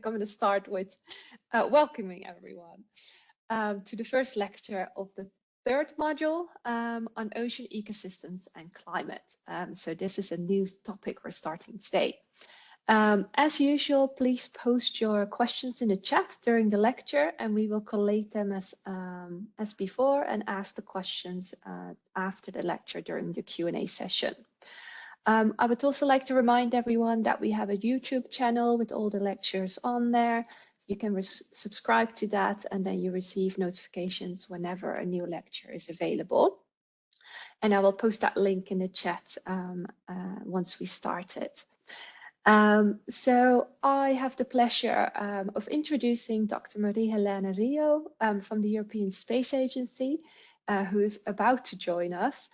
I'm going to start with welcoming everyone to the first lecture of the third module on ocean ecosystems and climate. So this is a new topic we're starting today. As usual, please post your questions in the chat during the lecture, and we will collate them as before and ask the questions after the lecture during the Q&A session. I would also like to remind everyone that we have a YouTube channel with all the lectures on there. You can subscribe to that, and then you receive notifications whenever a new lecture is available. And I will post that link in the chat once we start it. So I have the pleasure of introducing Dr. Marie-Helene Rio from the European Space Agency, who is about to join us.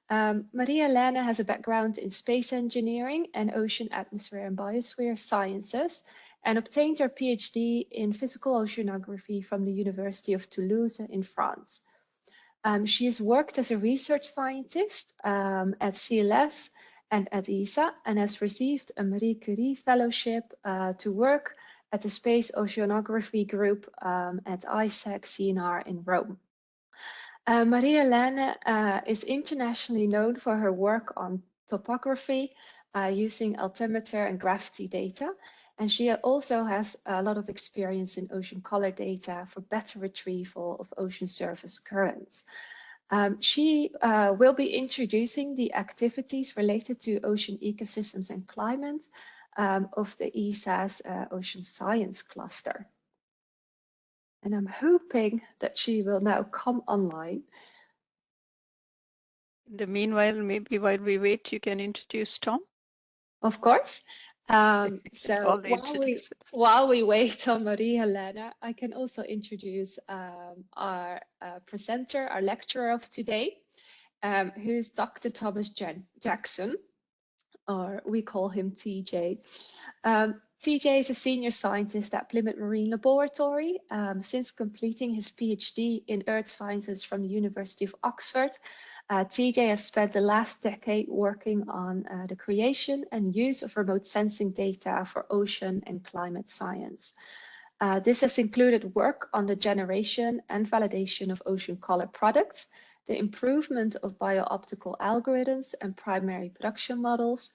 Marie-Helene has a background in space engineering and ocean atmosphere and biosphere sciences, and obtained her PhD in physical oceanography from the University of Toulouse in France. She has worked as a research scientist at CLS and at ESA, and has received a Marie Curie Fellowship to work at the Space Oceanography Group at ISAC CNR in Rome. Marie-Helene is internationally known for her work on topography using altimeter and gravity data, and she also has a lot of experience in ocean color data for better retrieval of ocean surface currents. She will be introducing the activities related to ocean ecosystems and climate of the ESA's Ocean Science Cluster. And I'm hoping that she will now come online. In the meanwhile, maybe while we wait, you can introduce Tom. Of course. So while we wait on Marie-Helene, I can also introduce our presenter, our lecturer of today, who is Dr. Thomas Jackson, or we call him TJ. TJ is a senior scientist at Plymouth Marine Laboratory. Since completing his PhD in Earth Sciences from the University of Oxford, TJ has spent the last decade working on the creation and use of remote sensing data for ocean and climate science. This has included work on the generation and validation of ocean color products, the improvement of bio-optical algorithms and primary production models,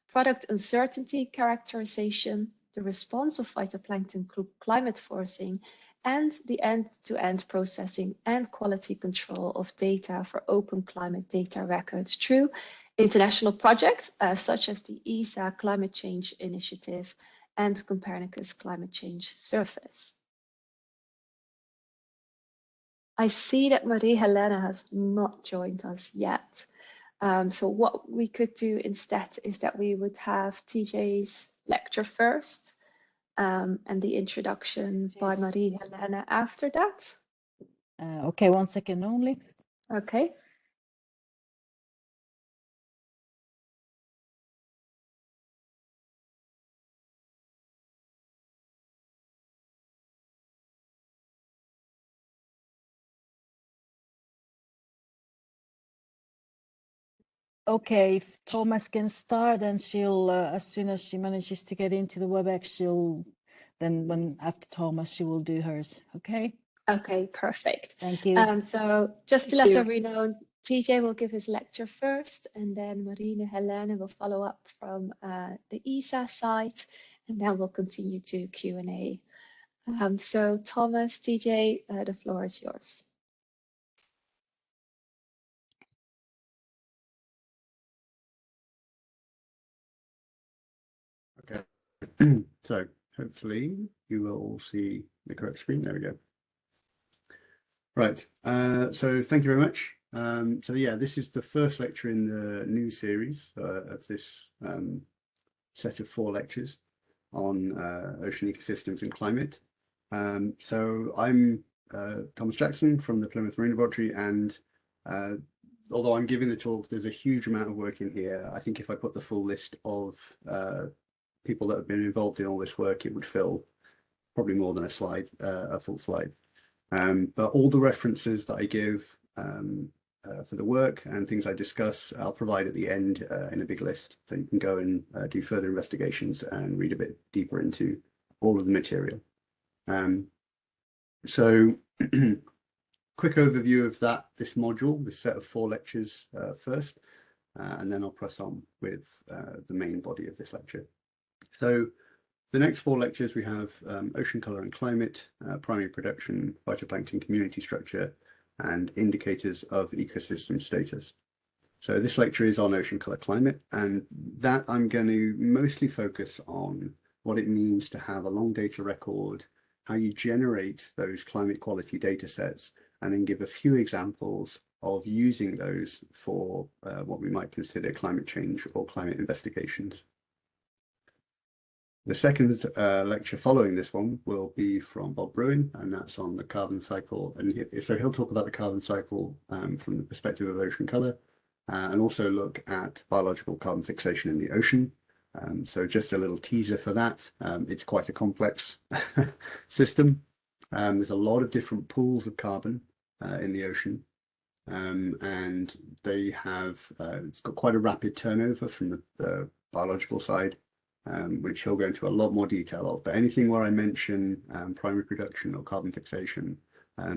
product uncertainty characterization, the response of phytoplankton climate forcing, and the end-to-end processing and quality control of data for open climate data records through international projects such as the ESA Climate Change Initiative and Copernicus Climate Change Surface. I see that Marie-Helene has not joined us yet. So what we could do instead is that we would have TJ's lecture first, and the introduction by Marie-Helene after that. Okay, 1 second only. Okay. Okay, if Thomas can start, and she'll, as soon as she manages to get into the WebEx, she'll then, after Thomas, she will do hers. Okay. Okay, perfect. Thank you. So just to let everyone know, TJ will give his lecture first, and then Marie-Helene will follow up from the ESA side, and then we'll continue to Q&A. So Thomas, TJ, the floor is yours. Okay, so hopefully you will all see the correct screen. There we go. Right, so thank you very much. So yeah, this is the first lecture in the new series of this set of 4 lectures on ocean ecosystems and climate. So I'm Thomas Jackson from the Plymouth Marine Laboratory, and although I'm giving the talk, there's a huge amount of work in here. I think if I put the full list of people that have been involved in all this work, it would fill probably more than a slide, a full slide. But all the references that I give for the work and things I discuss, I'll provide at the end in a big list, so you can go and do further investigations and read a bit deeper into all of the material. So quick overview of this module, this set of 4 lectures first, and then I'll press on with the main body of this lecture. So the next 4 lectures we have ocean colour and climate, primary production, phytoplankton community structure, and indicators of ecosystem status. So this lecture is on ocean colour climate, and that I'm going to mostly focus on what it means to have a long data record, how you generate those climate quality data sets, and then give a few examples of using those for what we might consider climate change or climate investigations. The second lecture following this one will be from Bob Bruin, and that's on the carbon cycle. And so he'll talk about the carbon cycle from the perspective of ocean colour, and also look at biological carbon fixation in the ocean. So just a little teaser for that. It's quite a complex system. There's a lot of different pools of carbon in the ocean, and they have it's got quite a rapid turnover from the biological side, which he'll go into a lot more detail of. But anything where I mention primary production or carbon fixation,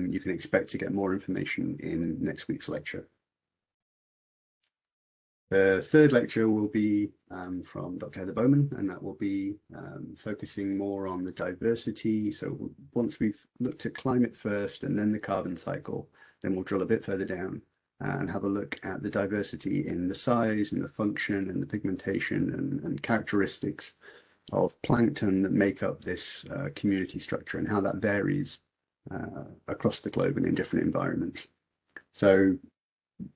you can expect to get more information in next week's lecture. The third lecture will be from Dr. Heather Bowman, and that will be focusing more on the diversity. So once we've looked at climate first and then the carbon cycle, then we'll drill a bit further down and have a look at the diversity in the size and the function and the pigmentation and characteristics of plankton that make up this community structure and how that varies across the globe and in different environments. So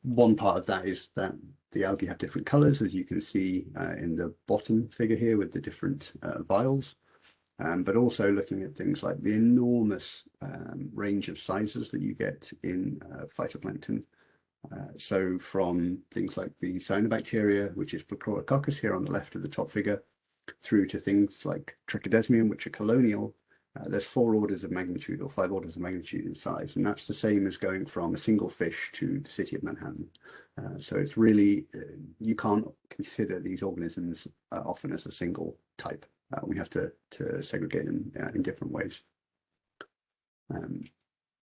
one part of that is that the algae have different colors, as you can see in the bottom figure here with the different vials, but also looking at things like the enormous range of sizes that you get in phytoplankton. So from things like the cyanobacteria, which is Prochlorococcus here on the left of the top figure, through to things like Trichodesmium, which are colonial. There's 4 orders of magnitude or 5 orders of magnitude in size, and that's the same as going from a single fish to the city of Manhattan. So it's really, you can't consider these organisms often as a single type. We have to segregate them in different ways.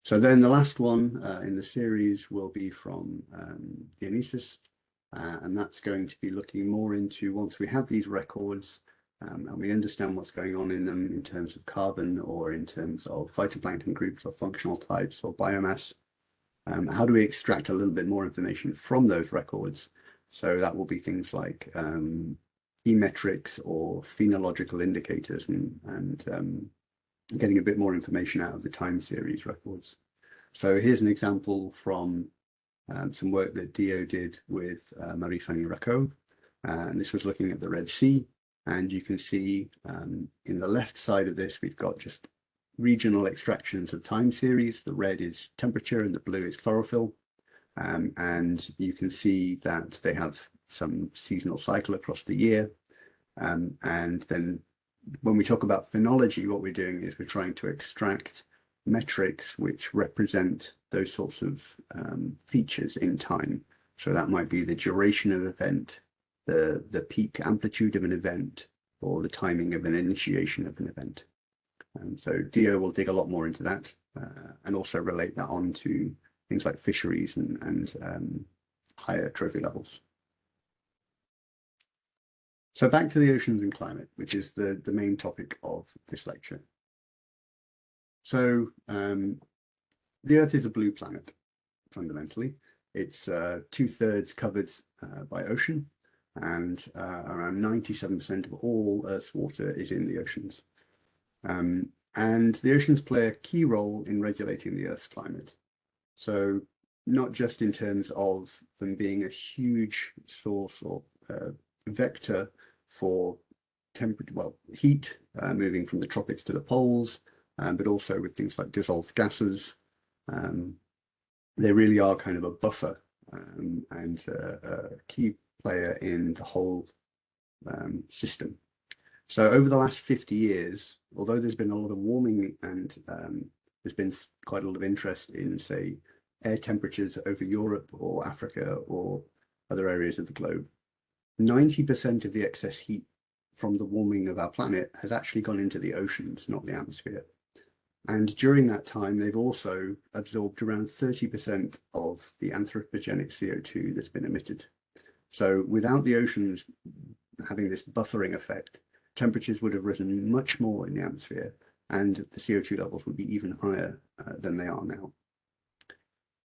So then the last one in the series will be from Dionysus, and that's going to be looking more into, once we have these records, and we understand what's going on in them in terms of carbon or in terms of phytoplankton groups or functional types or biomass, how do we extract a little bit more information from those records? So that will be things like key metrics or phenological indicators and getting a bit more information out of the time series records. So here's an example from some work that Dio did with Marie-Fanny Racot, and this was looking at the Red Sea. And you can see in the left side of this, we've got just regional extractions of time series. The red is temperature and the blue is chlorophyll. And you can see that they have some seasonal cycle across the year. And then when we talk about phenology, what we're doing is we're trying to extract metrics which represent those sorts of features in time. So that might be the duration of event, the peak amplitude of an event, or the timing of an initiation of an event. So Dio will dig a lot more into that and also relate that on to things like fisheries and higher trophy levels. So back to the oceans and climate, which is the main topic of this lecture. So the Earth is a blue planet, fundamentally. It's 2/3 covered by ocean, and around 97% of all Earth's water is in the oceans. And the oceans play a key role in regulating the Earth's climate. So not just in terms of them being a huge source or vector for heat moving from the tropics to the poles, but also with things like dissolved gases. They really are kind of a buffer and a key player in the whole system. So over the last 50 years, although there's been a lot of warming and there's been quite a lot of interest in, say, air temperatures over Europe or Africa or other areas of the globe, 90% of the excess heat from the warming of our planet has actually gone into the oceans, not the atmosphere. And during that time, they've also absorbed around 30% of the anthropogenic CO2 that's been emitted. So without the oceans having this buffering effect, temperatures would have risen much more in the atmosphere, and the CO2 levels would be even higher than they are now.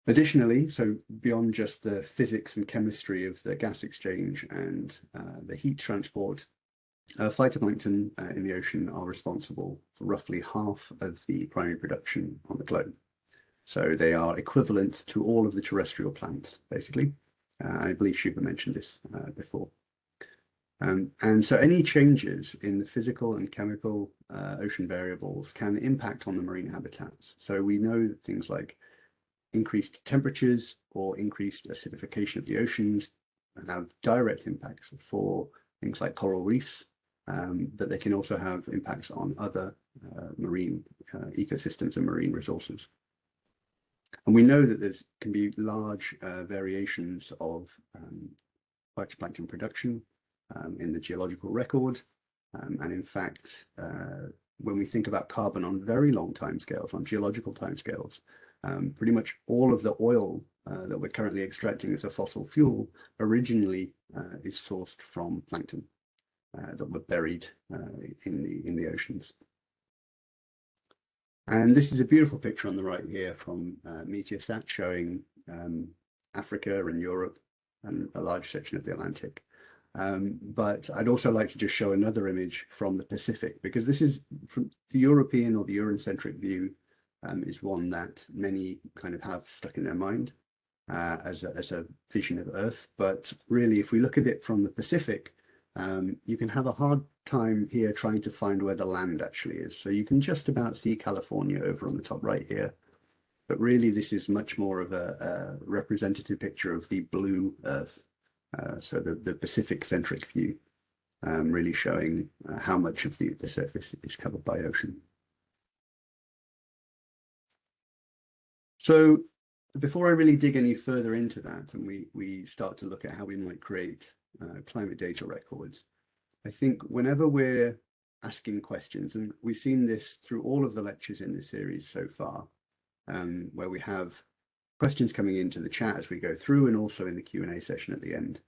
Additionally, so beyond just the physics and chemistry of the gas exchange and the heat transport, phytoplankton in the ocean are responsible for roughly half of the primary production on the globe. So they are equivalent to all of the terrestrial plants, basically. I believe Shubha mentioned this before. And so any changes in the physical and chemical ocean variables can impact on the marine habitats. So we know that things like increased temperatures or increased acidification of the oceans have direct impacts for things like coral reefs, but they can also have impacts on other marine ecosystems and marine resources. And we know that there can be large variations of phytoplankton production in the geological record. And in fact, when we think about carbon on very long timescales, on geological timescales, pretty much all of the oil that we're currently extracting as a fossil fuel originally is sourced from plankton that were buried in the oceans. And this is a beautiful picture on the right here from Meteosat showing Africa and Europe and a large section of the Atlantic. But I'd also like to just show another image from the Pacific, because this is from the European or the Eurocentric view is one that many kind of have stuck in their mind as a vision of Earth. But really, if we look at it from the Pacific, you can have a hard time here trying to find where the land actually is. So you can just about see California over on the top right here. But really, this is much more of a representative picture of the blue Earth. So the Pacific-centric view, really showing how much of the surface is covered by ocean. So before I really dig any further into that, and we start to look at how we might create climate data records, I think whenever we're asking questions, and we've seen this through all of the lectures in this series so far, where we have questions coming into the chat as we go through and also in the Q&A session at the end.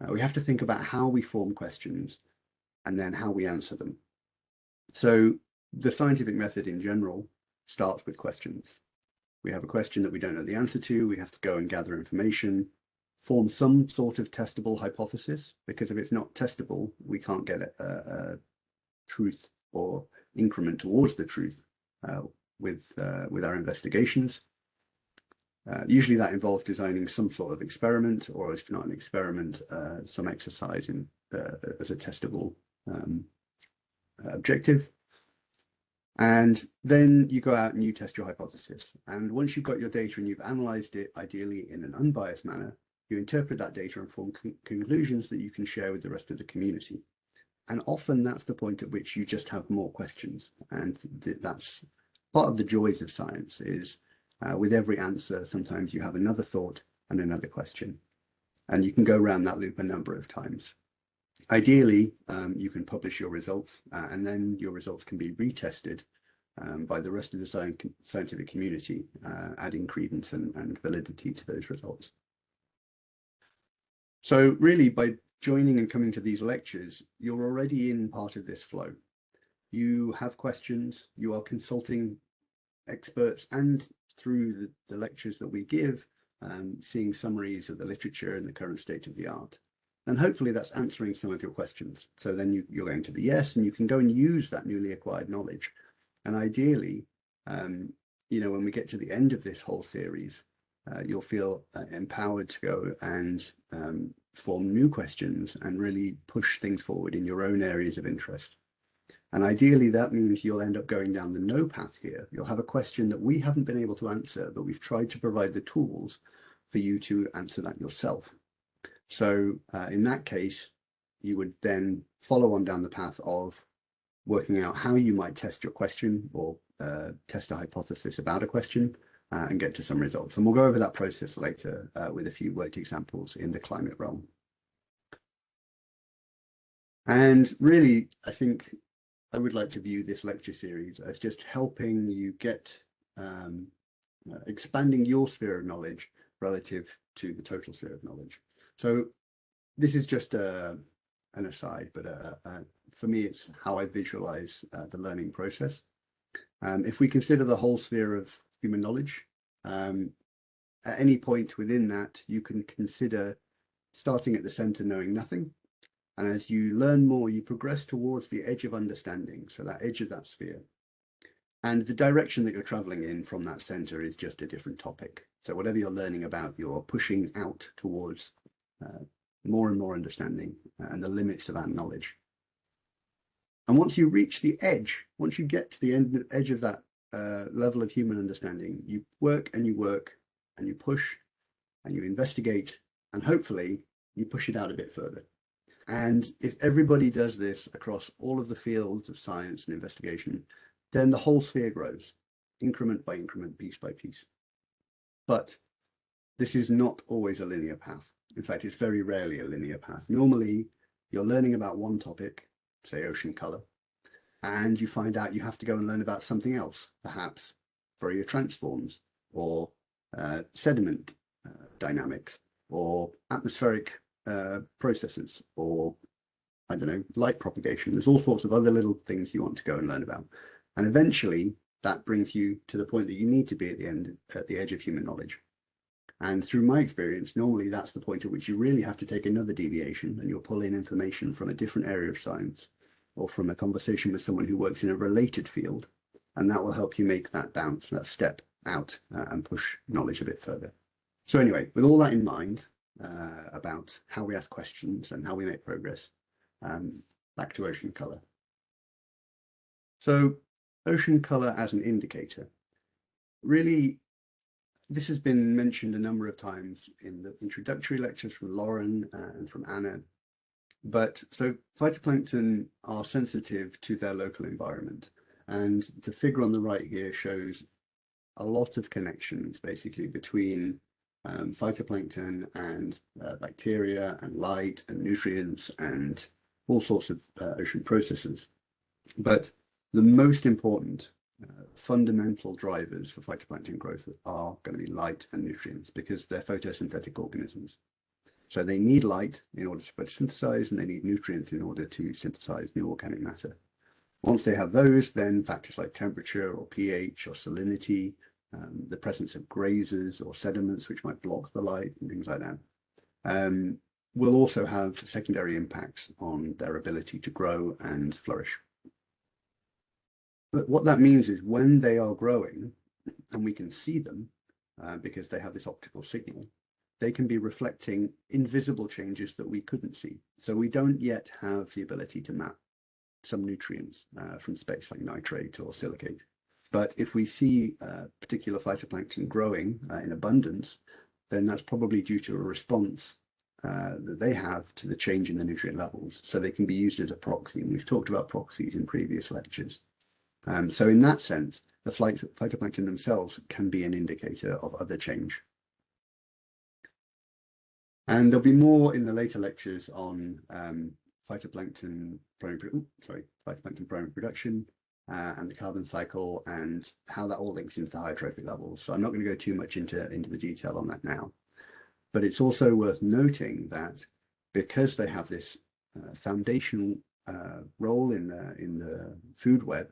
We have to think about how we form questions and then how we answer them. So the scientific method in general starts with questions. We have a question that we don't know the answer to. We have to go and gather information, form some sort of testable hypothesis, because if it's not testable, we can't get a truth or increment towards the truth with our investigations. Usually that involves designing some sort of experiment, or if not an experiment, some exercise as a testable objective. And then you go out and you test your hypothesis. And once you've got your data and you've analyzed it, ideally in an unbiased manner, you interpret that data and form conclusions that you can share with the rest of the community. And often that's the point at which you just have more questions. And that's part of the joys of science is with every answer, sometimes you have another thought and another question. And you can go around that loop a number of times. Ideally, you can publish your results and then your results can be retested by the rest of the scientific community, adding credence and validity to those results. So really, by joining and coming to these lectures, you're already in part of this flow. You have questions, you are consulting experts, and through the lectures that we give, seeing summaries of the literature and the current state of the art. And hopefully that's answering some of your questions. So then you're going to the yes, and you can go and use that newly acquired knowledge. And ideally, you know, when we get to the end of this whole series, you'll feel empowered to go and form new questions and really push things forward in your own areas of interest. And ideally, that means you'll end up going down the no path here. You'll have a question that we haven't been able to answer, but we've tried to provide the tools for you to answer that yourself. So in that case, you would then follow on down the path of working out how you might test your question or test a hypothesis about a question and get to some results. And we'll go over that process later with a few worked examples in the climate realm. And really, I think I would like to view this lecture series as just helping you get expanding your sphere of knowledge relative to the total sphere of knowledge. So this is just an aside, but for me, it's how I visualize the learning process. If we consider the whole sphere of human knowledge, at any point within that, you can consider starting at the center, knowing nothing. And as you learn more, you progress towards the edge of understanding, so that edge of that sphere. And the direction that you're traveling in from that center is just a different topic. So whatever you're learning about, you're pushing out towards more and more understanding and the limits of that knowledge. And once you reach the edge, once you get to the edge of that level of human understanding, you work and you push and you investigate, and hopefully you push it out a bit further. And if everybody does this across all of the fields of science and investigation, then the whole sphere grows, increment by increment, piece by piece. But this is not always a linear path. In fact, it's very rarely a linear path. Normally, you're learning about one topic, say ocean color, and you find out you have to go and learn about something else, perhaps Fourier transforms or sediment dynamics or atmospheric processes, or I don't know, light propagation. There's all sorts of other little things you want to go and learn about. And eventually that brings you to the point that you need to be at the edge of human knowledge. And through my experience, normally that's the point at which you really have to take another deviation and you'll pull in information from a different area of science or from a conversation with someone who works in a related field. And that will help you make that bounce, that step out and push knowledge a bit further. So anyway, with all that in mind, about how we ask questions and how we make progress, back to ocean color. So ocean color as an indicator. Really, this has been mentioned a number of times in the introductory lectures from Lauren and from Anna. But so phytoplankton are sensitive to their local environment. And the figure on the right here shows a lot of connections basically between phytoplankton and bacteria and light and nutrients and all sorts of ocean processes. But the most important fundamental drivers for phytoplankton growth are going to be light and nutrients because they're photosynthetic organisms. So they need light in order to photosynthesize, and they need nutrients in order to synthesize new organic matter. Once they have those, then factors like temperature or pH or salinity, the presence of grazers or sediments which might block the light and things like that, will also have secondary impacts on their ability to grow and flourish. But what that means is when they are growing, and we can see them because they have this optical signal, they can be reflecting invisible changes that we couldn't see. So we don't yet have the ability to map some nutrients from space like nitrate or silicate. But if we see particular phytoplankton growing in abundance, then that's probably due to a response that they have to the change in the nutrient levels. So they can be used as a proxy. And we've talked about proxies in previous lectures. So in that sense, the phytoplankton themselves can be an indicator of other change. And there'll be more in the later lectures on phytoplankton primary production and the carbon cycle and how that all links into the hydrotrophic levels. So I'm not going to go too much into the detail on that now. But it's also worth noting that because they have this foundational role in the food web,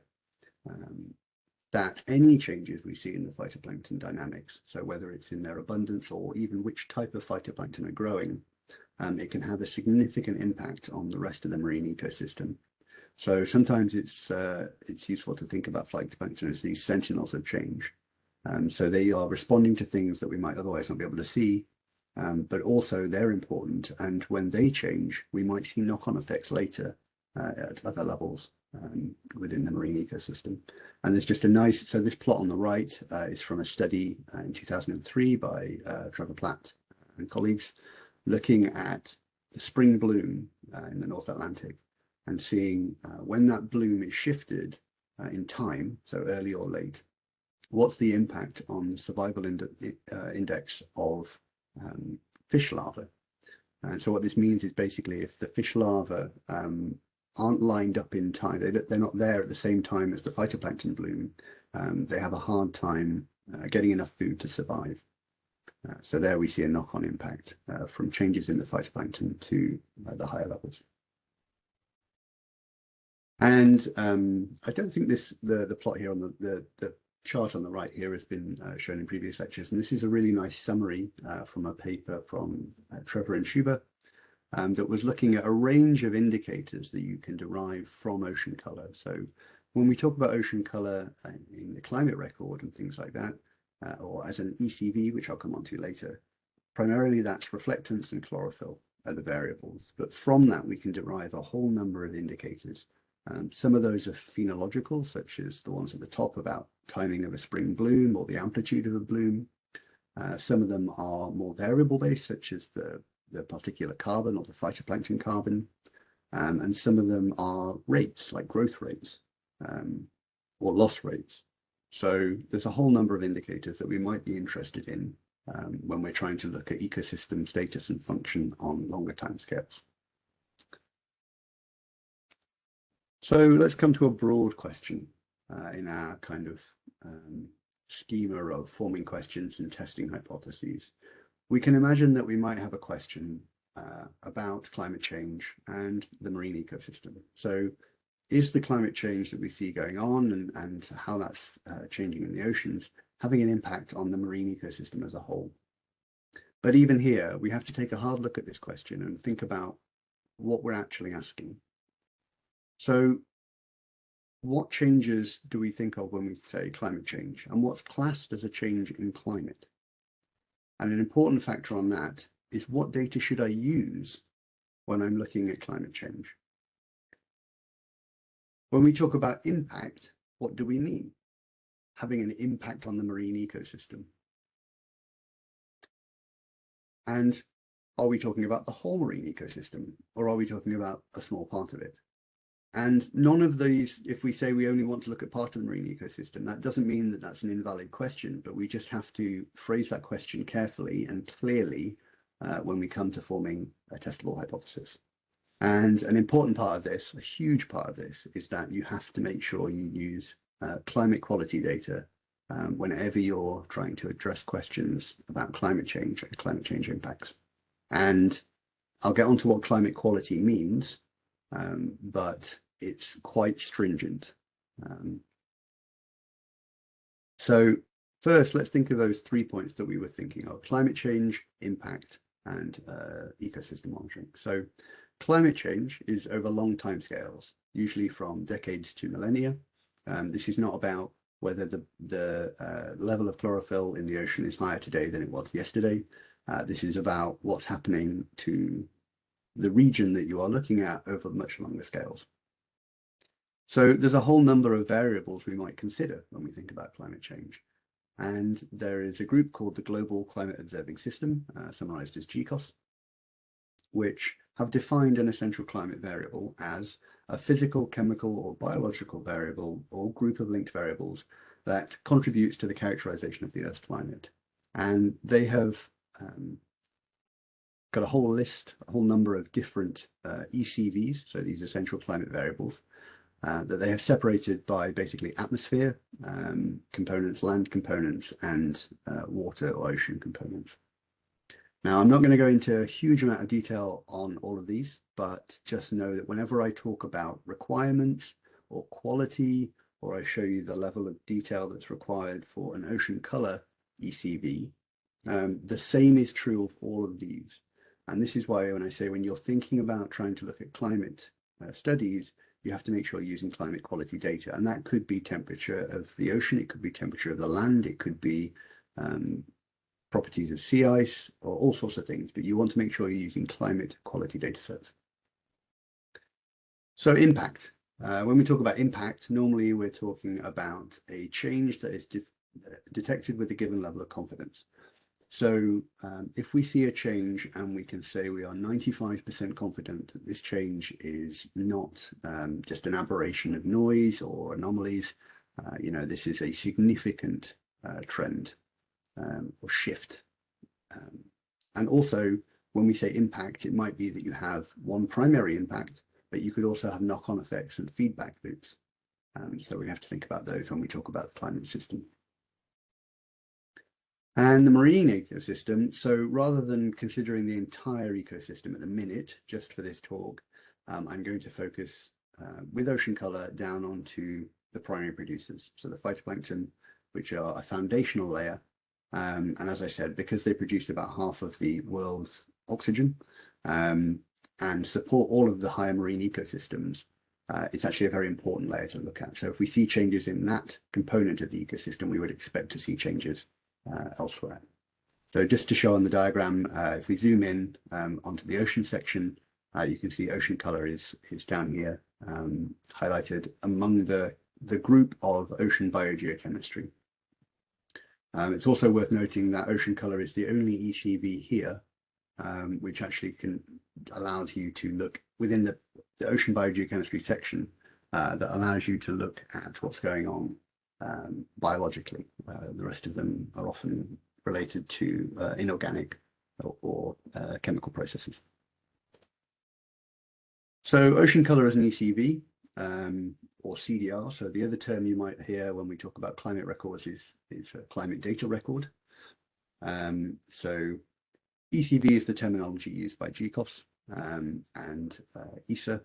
that any changes we see in the phytoplankton dynamics, so whether it's in their abundance or even which type of phytoplankton are growing, it can have a significant impact on the rest of the marine ecosystem. So sometimes it's useful to think about phytoplankton as these sentinels of change. So they are responding to things that we might otherwise not be able to see, but also they're important. And when they change, we might see knock-on effects later at other levels within the marine ecosystem. And there's just a nice, so this plot on the right is from a study in 2003 by Trevor, Platt and colleagues, looking at the spring bloom in the North Atlantic and seeing when that bloom is shifted in time, so early or late, what's the impact on survival index of fish larvae. And so what this means is basically if the fish larvae aren't lined up in time, they're not there at the same time as the phytoplankton bloom, they have a hard time getting enough food to survive. So there we see a knock-on impact from changes in the phytoplankton to the higher levels. And I don't think the plot here on the chart on the right here has been shown in previous lectures, and this is a really nice summary from a paper from Trevor and Schuber that was looking at a range of indicators that you can derive from ocean color. So when we talk about ocean color in the climate record and things like that, or as an ECV, which I'll come on to later, primarily that's reflectance and chlorophyll are the variables. But from that, we can derive a whole number of indicators. Some of those are phenological, such as the ones at the top about timing of a spring bloom or the amplitude of a bloom. Some of them are more variable based, such as the particular carbon or the phytoplankton carbon. And some of them are rates, like growth rates or loss rates. So there's a whole number of indicators that we might be interested in when we're trying to look at ecosystem status and function on longer timescales. So let's come to a broad question in our kind of schema of forming questions and testing hypotheses. We can imagine that we might have a question about climate change and the marine ecosystem. So is the climate change that we see going on and how that's changing in the oceans having an impact on the marine ecosystem as a whole? But even here, we have to take a hard look at this question and think about what we're actually asking. So what changes do we think of when we say climate change, and what's classed as a change in climate? And an important factor on that is what data should I use when I'm looking at climate change? When we talk about impact, what do we mean? Having an impact on the marine ecosystem. And are we talking about the whole marine ecosystem, or are we talking about a small part of it? And none of these, if we say we only want to look at part of the marine ecosystem, that doesn't mean that that's an invalid question, but we just have to phrase that question carefully and clearly when we come to forming a testable hypothesis. And an important part of this, a huge part of this, is that you have to make sure you use climate quality data whenever you're trying to address questions about climate change and climate change impacts. And I'll get onto what climate quality means, but it's quite stringent. So first, let's think of those 3 points that we were thinking of: climate change, impact, and ecosystem monitoring. So climate change is over long timescales, usually from decades to millennia. This is not about whether the level of chlorophyll in the ocean is higher today than it was yesterday. This is about what's happening to the region that you are looking at over much longer scales. So there's a whole number of variables we might consider when we think about climate change. And there is a group called the Global Climate Observing System, summarized as GCOS, which have defined an essential climate variable as a physical, chemical, or biological variable or group of linked variables that contributes to the characterization of the Earth's climate. And they have got a whole list, a whole number of different ECVs, so these essential climate variables, that they have separated by basically atmosphere components, land components, and water or ocean components. Now, I'm not going to go into a huge amount of detail on all of these, but just know that whenever I talk about requirements or quality, or I show you the level of detail that's required for an ocean color ECV, the same is true of all of these. And this is why when I say when you're thinking about trying to look at climate studies, you have to make sure you're using climate quality data. And that could be temperature of the ocean, it could be temperature of the land, it could be properties of sea ice, or all sorts of things, but you want to make sure you're using climate quality data sets. So impact. When we talk about impact, normally we're talking about a change that is detected with a given level of confidence. So if we see a change and we can say we are 95% confident that this change is not just an aberration of noise or anomalies, you know, this is a significant trend or shift. And also when we say impact, it might be that you have one primary impact, but you could also have knock-on effects and feedback loops. So we have to think about those when we talk about the climate system. And the marine ecosystem, so rather than considering the entire ecosystem at the minute, just for this talk, I'm going to focus with ocean color down onto the primary producers. So the phytoplankton, which are a foundational layer. And as I said, because they produce about half of the world's oxygen and support all of the higher marine ecosystems, it's actually a very important layer to look at. So if we see changes in that component of the ecosystem, we would expect to see changes elsewhere. So just to show on the diagram, if we zoom in onto the ocean section, you can see ocean color is down here, highlighted among the group of ocean biogeochemistry. It's also worth noting that ocean color is the only ECV here, which actually allows you to look within the ocean biogeochemistry section that allows you to look at what's going on biologically. The rest of them are often related to inorganic or chemical processes. So ocean color as an ECV or CDR. So the other term you might hear when we talk about climate records is a climate data record. So ECV is the terminology used by GCOS and ESA.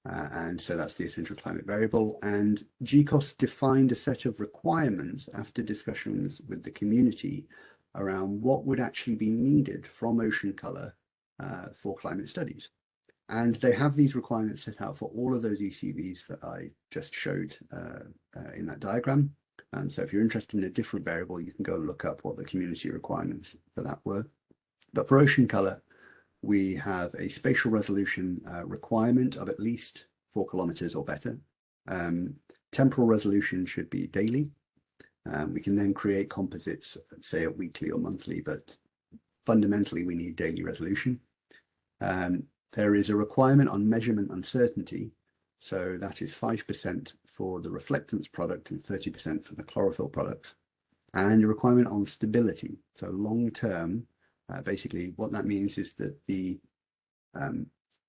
And so that's the essential climate variable. And GCOS defined a set of requirements after discussions with the community around what would actually be needed from ocean color for climate studies. And they have these requirements set out for all of those ECVs that I just showed in that diagram. So if you're interested in a different variable, you can go and look up what the community requirements for that were. But for ocean color, we have a spatial resolution requirement of at least 4 kilometers or better. Temporal resolution should be daily. We can then create composites, say at weekly or monthly, but fundamentally we need daily resolution. There is a requirement on measurement uncertainty. So that is 5% for the reflectance product and 30% for the chlorophyll products. And a requirement on stability. So long-term, basically what that means is that the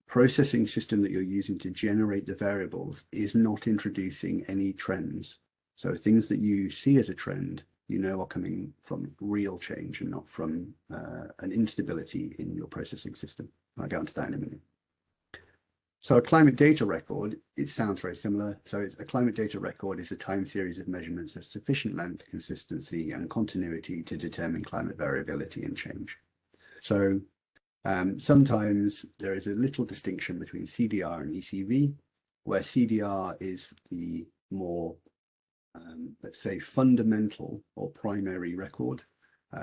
processing system that you're using to generate the variables is not introducing any trends. So things that you see as a trend, you know, are coming from real change and not from an instability in your processing system. I'll get onto that in a minute. So a climate data record, it sounds very similar. So a climate data record is a time series of measurements of sufficient length, consistency, and continuity to determine climate variability and change. So sometimes there is a little distinction between CDR and ECV, where CDR is the more, let's say, fundamental or primary record.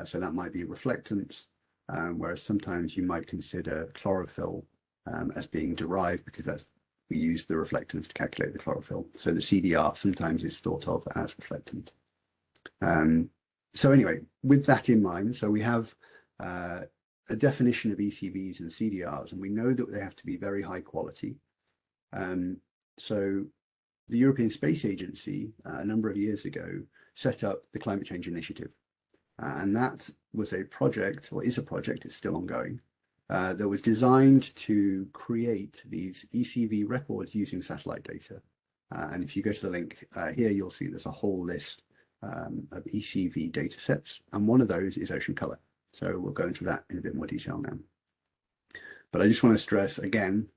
So that might be reflectance, whereas sometimes you might consider chlorophyll as being derived because we use the reflectance to calculate the chlorophyll. So the CDR sometimes is thought of as reflectance. So anyway, with that in mind, so we have a definition of ECVs and CDRs, and we know that they have to be very high quality. So the European Space Agency, a number of years ago, set up the Climate Change Initiative. And that was a project, or is a project, it's still ongoing, that was designed to create these ECV records using satellite data. And if you go to the link here, you'll see there's a whole list of ECV data sets. And one of those is ocean color. So we'll go into that in a bit more detail now. But I just want to stress again,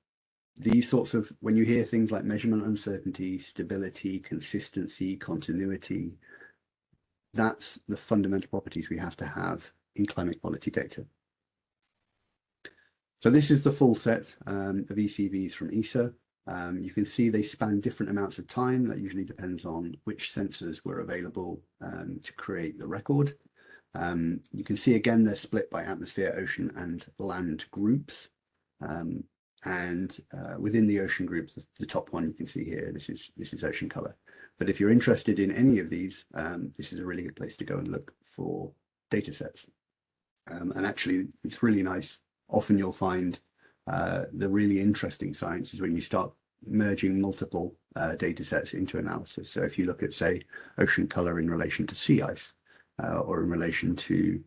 these sorts of, when you hear things like measurement uncertainty, stability, consistency, continuity, that's the fundamental properties we have to have in climate quality data. So this is the full set of ECVs from ESA. You can see they span different amounts of time. That usually depends on which sensors were available to create the record. You can see again, they're split by atmosphere, ocean and land groups. And within the ocean groups, the top one you can see here, this is ocean color. But if you're interested in any of these, this is a really good place to go and look for data sets. And actually, it's really nice. Often you'll find the really interesting science is when you start merging multiple data sets into analysis. So if you look at, say, ocean color in relation to sea ice, or in relation to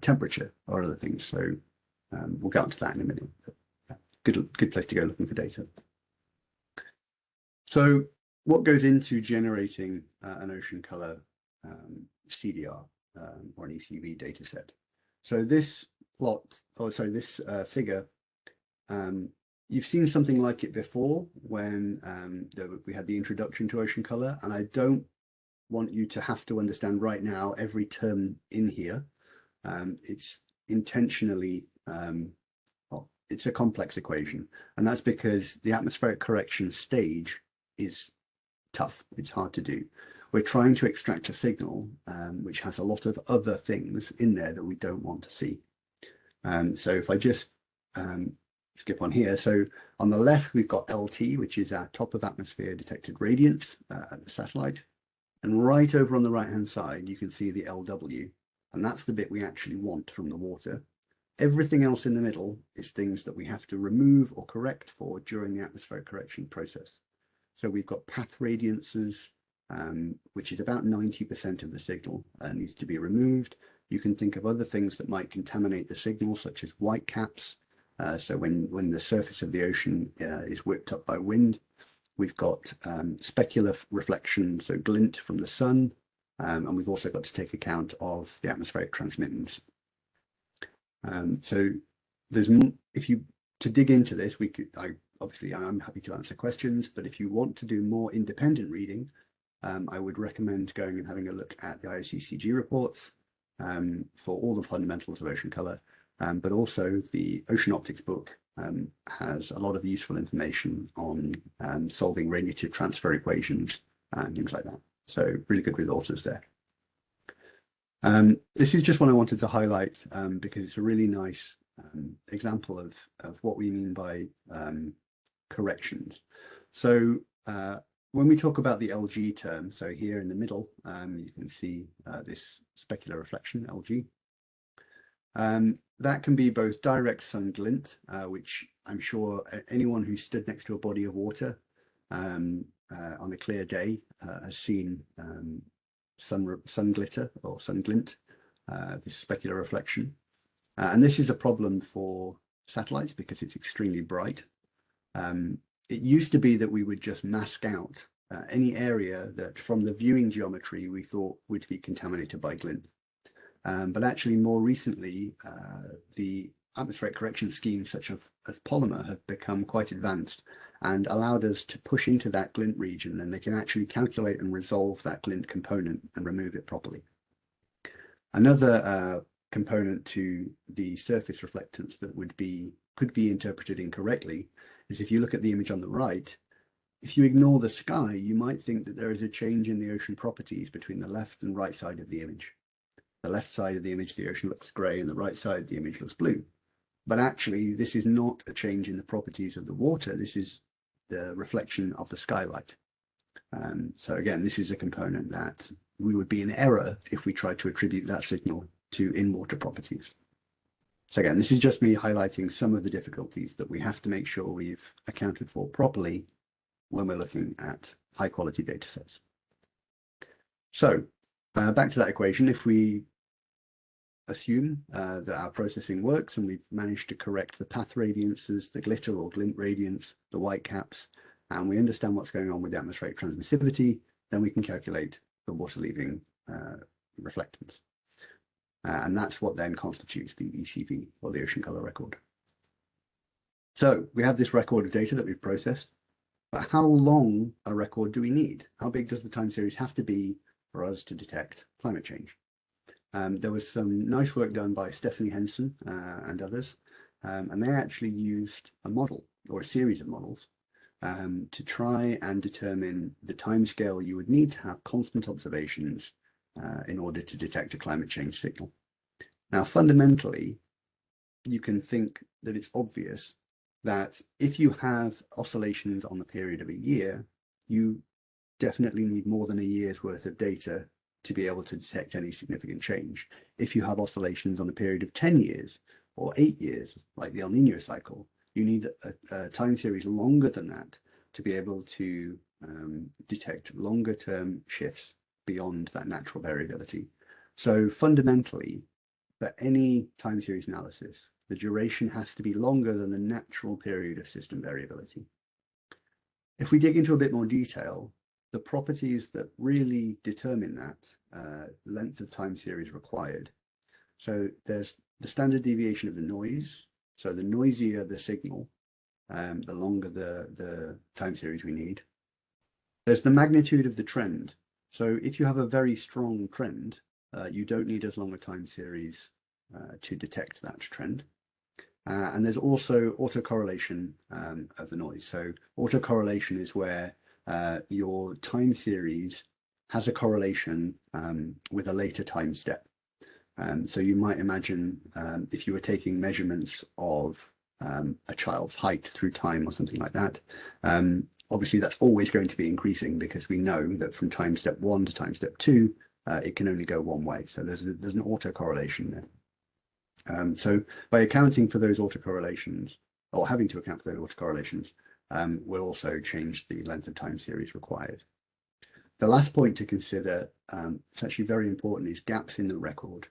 temperature or other things. So we'll get onto that in a minute. Good place to go looking for data. So what goes into generating an ocean color CDR or an ECV data set? So this figure, you've seen something like it before when we had the introduction to ocean color, and I don't want you to have to understand right now every term in here. It's intentionally, it's a complex equation, and that's because the atmospheric correction stage is tough. It's hard to do. We're trying to extract a signal which has a lot of other things in there that we don't want to see. So if I just skip on here, so on the left we've got LT, which is our top of atmosphere detected radiance at the satellite, and right over on the right hand side you can see the LW, and that's the bit we actually want from the water. Everything else in the middle is things that we have to remove or correct for during the atmospheric correction process. So we've got path radiances, which is about 90% of the signal needs to be removed. You can think of other things that might contaminate the signal, such as white caps. So when the surface of the ocean is whipped up by wind, we've got specular reflection, so glint from the sun, and we've also got to take account of the atmospheric transmittance. So there's, to dig into this, obviously I'm happy to answer questions, but if you want to do more independent reading, I would recommend going and having a look at the IOCCG reports for all the fundamentals of ocean color, but also the Ocean Optics book has a lot of useful information on solving radiative transfer equations and things like that. So really good resources there. This is just one I wanted to highlight because it's a really nice example of what we mean by corrections. So when we talk about the LG term, so here in the middle, you can see this specular reflection, LG. That can be both direct sun glint, which I'm sure anyone who stood next to a body of water on a clear day has seen sun glitter or sun glint, this specular reflection. And this is a problem for satellites because it's extremely bright. It used to be that we would just mask out any area that from the viewing geometry we thought would be contaminated by glint. But actually more recently, the atmospheric correction schemes such as polymer have become quite advanced and allowed us to push into that glint region, and they can actually calculate and resolve that glint component and remove it properly. Another component to the surface reflectance that could be interpreted incorrectly is if you look at the image on the right, if you ignore the sky, you might think that there is a change in the ocean properties between the left and right side of the image. The left side of the image, the ocean looks grey, and the right side, the image looks blue. But actually, this is not a change in the properties of the water. This is the reflection of the skylight. So again, this is a component that we would be in error if we tried to attribute that signal to in-water properties. So again, this is just me highlighting some of the difficulties that we have to make sure we've accounted for properly when we're looking at high quality data sets. So back to that equation, if we assume that our processing works and we've managed to correct the path radiances, the glitter or glint radiance, the white caps, and we understand what's going on with the atmospheric transmissivity, then we can calculate the water leaving reflectance. And that's what then constitutes the ECV, or the ocean color record. So we have this record of data that we've processed, but how long a record do we need? How big does the time series have to be for us to detect climate change? There was some nice work done by Stephanie Henson and others, and they actually used a model or a series of models to try and determine the timescale you would need to have constant observations in order to detect a climate change signal. Now, fundamentally, you can think that it's obvious that if you have oscillations on the period of a year, you definitely need more than a year's worth of data to be able to detect any significant change. If you have oscillations on a period of 10 years or 8 years, like the El Nino cycle, you need a time series longer than that to be able to detect longer term shifts beyond that natural variability. So fundamentally, for any time series analysis, the duration has to be longer than the natural period of system variability. If we dig into a bit more detail, the properties that really determine that length of time series required. So there's the standard deviation of the noise. So the noisier the signal, the longer the time series we need. There's the magnitude of the trend. So if you have a very strong trend, you don't need as long a time series to detect that trend. And there's also autocorrelation of the noise. So autocorrelation is where your time series has a correlation with a later time step. So you might imagine if you were taking measurements of a child's height through time or something like that, obviously that's always going to be increasing because we know that from time step 1 to time step 2, it can only go one way. So there's an autocorrelation there. So by accounting for those autocorrelations, or having to account for those autocorrelations, will also change the length of time series required. The last point to consider, it's actually very important, is gaps in the record.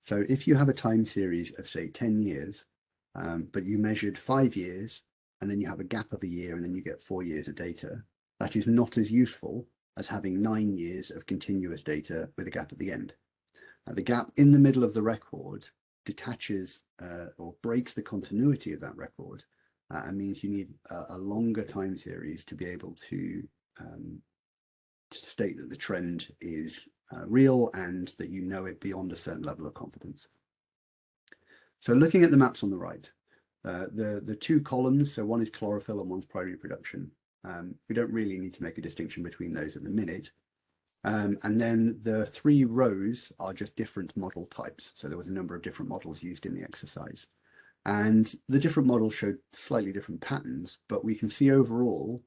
So if you have a time series of, say, 10 years, but you measured 5 years, and then you have a gap of a year, and then you get 4 years of data, that is not as useful as having 9 years of continuous data with a gap at the end. The gap in the middle of the record detaches or breaks the continuity of that record and means you need a longer time series to be able to state that the trend is real and that you know it beyond a certain level of confidence. So looking at the maps on the right, the two columns, so one is chlorophyll and one's primary production. We don't really need to make a distinction between those at the minute. And then the 3 rows are just different model types. So there was a number of different models used in the exercise. And the different models showed slightly different patterns, but we can see overall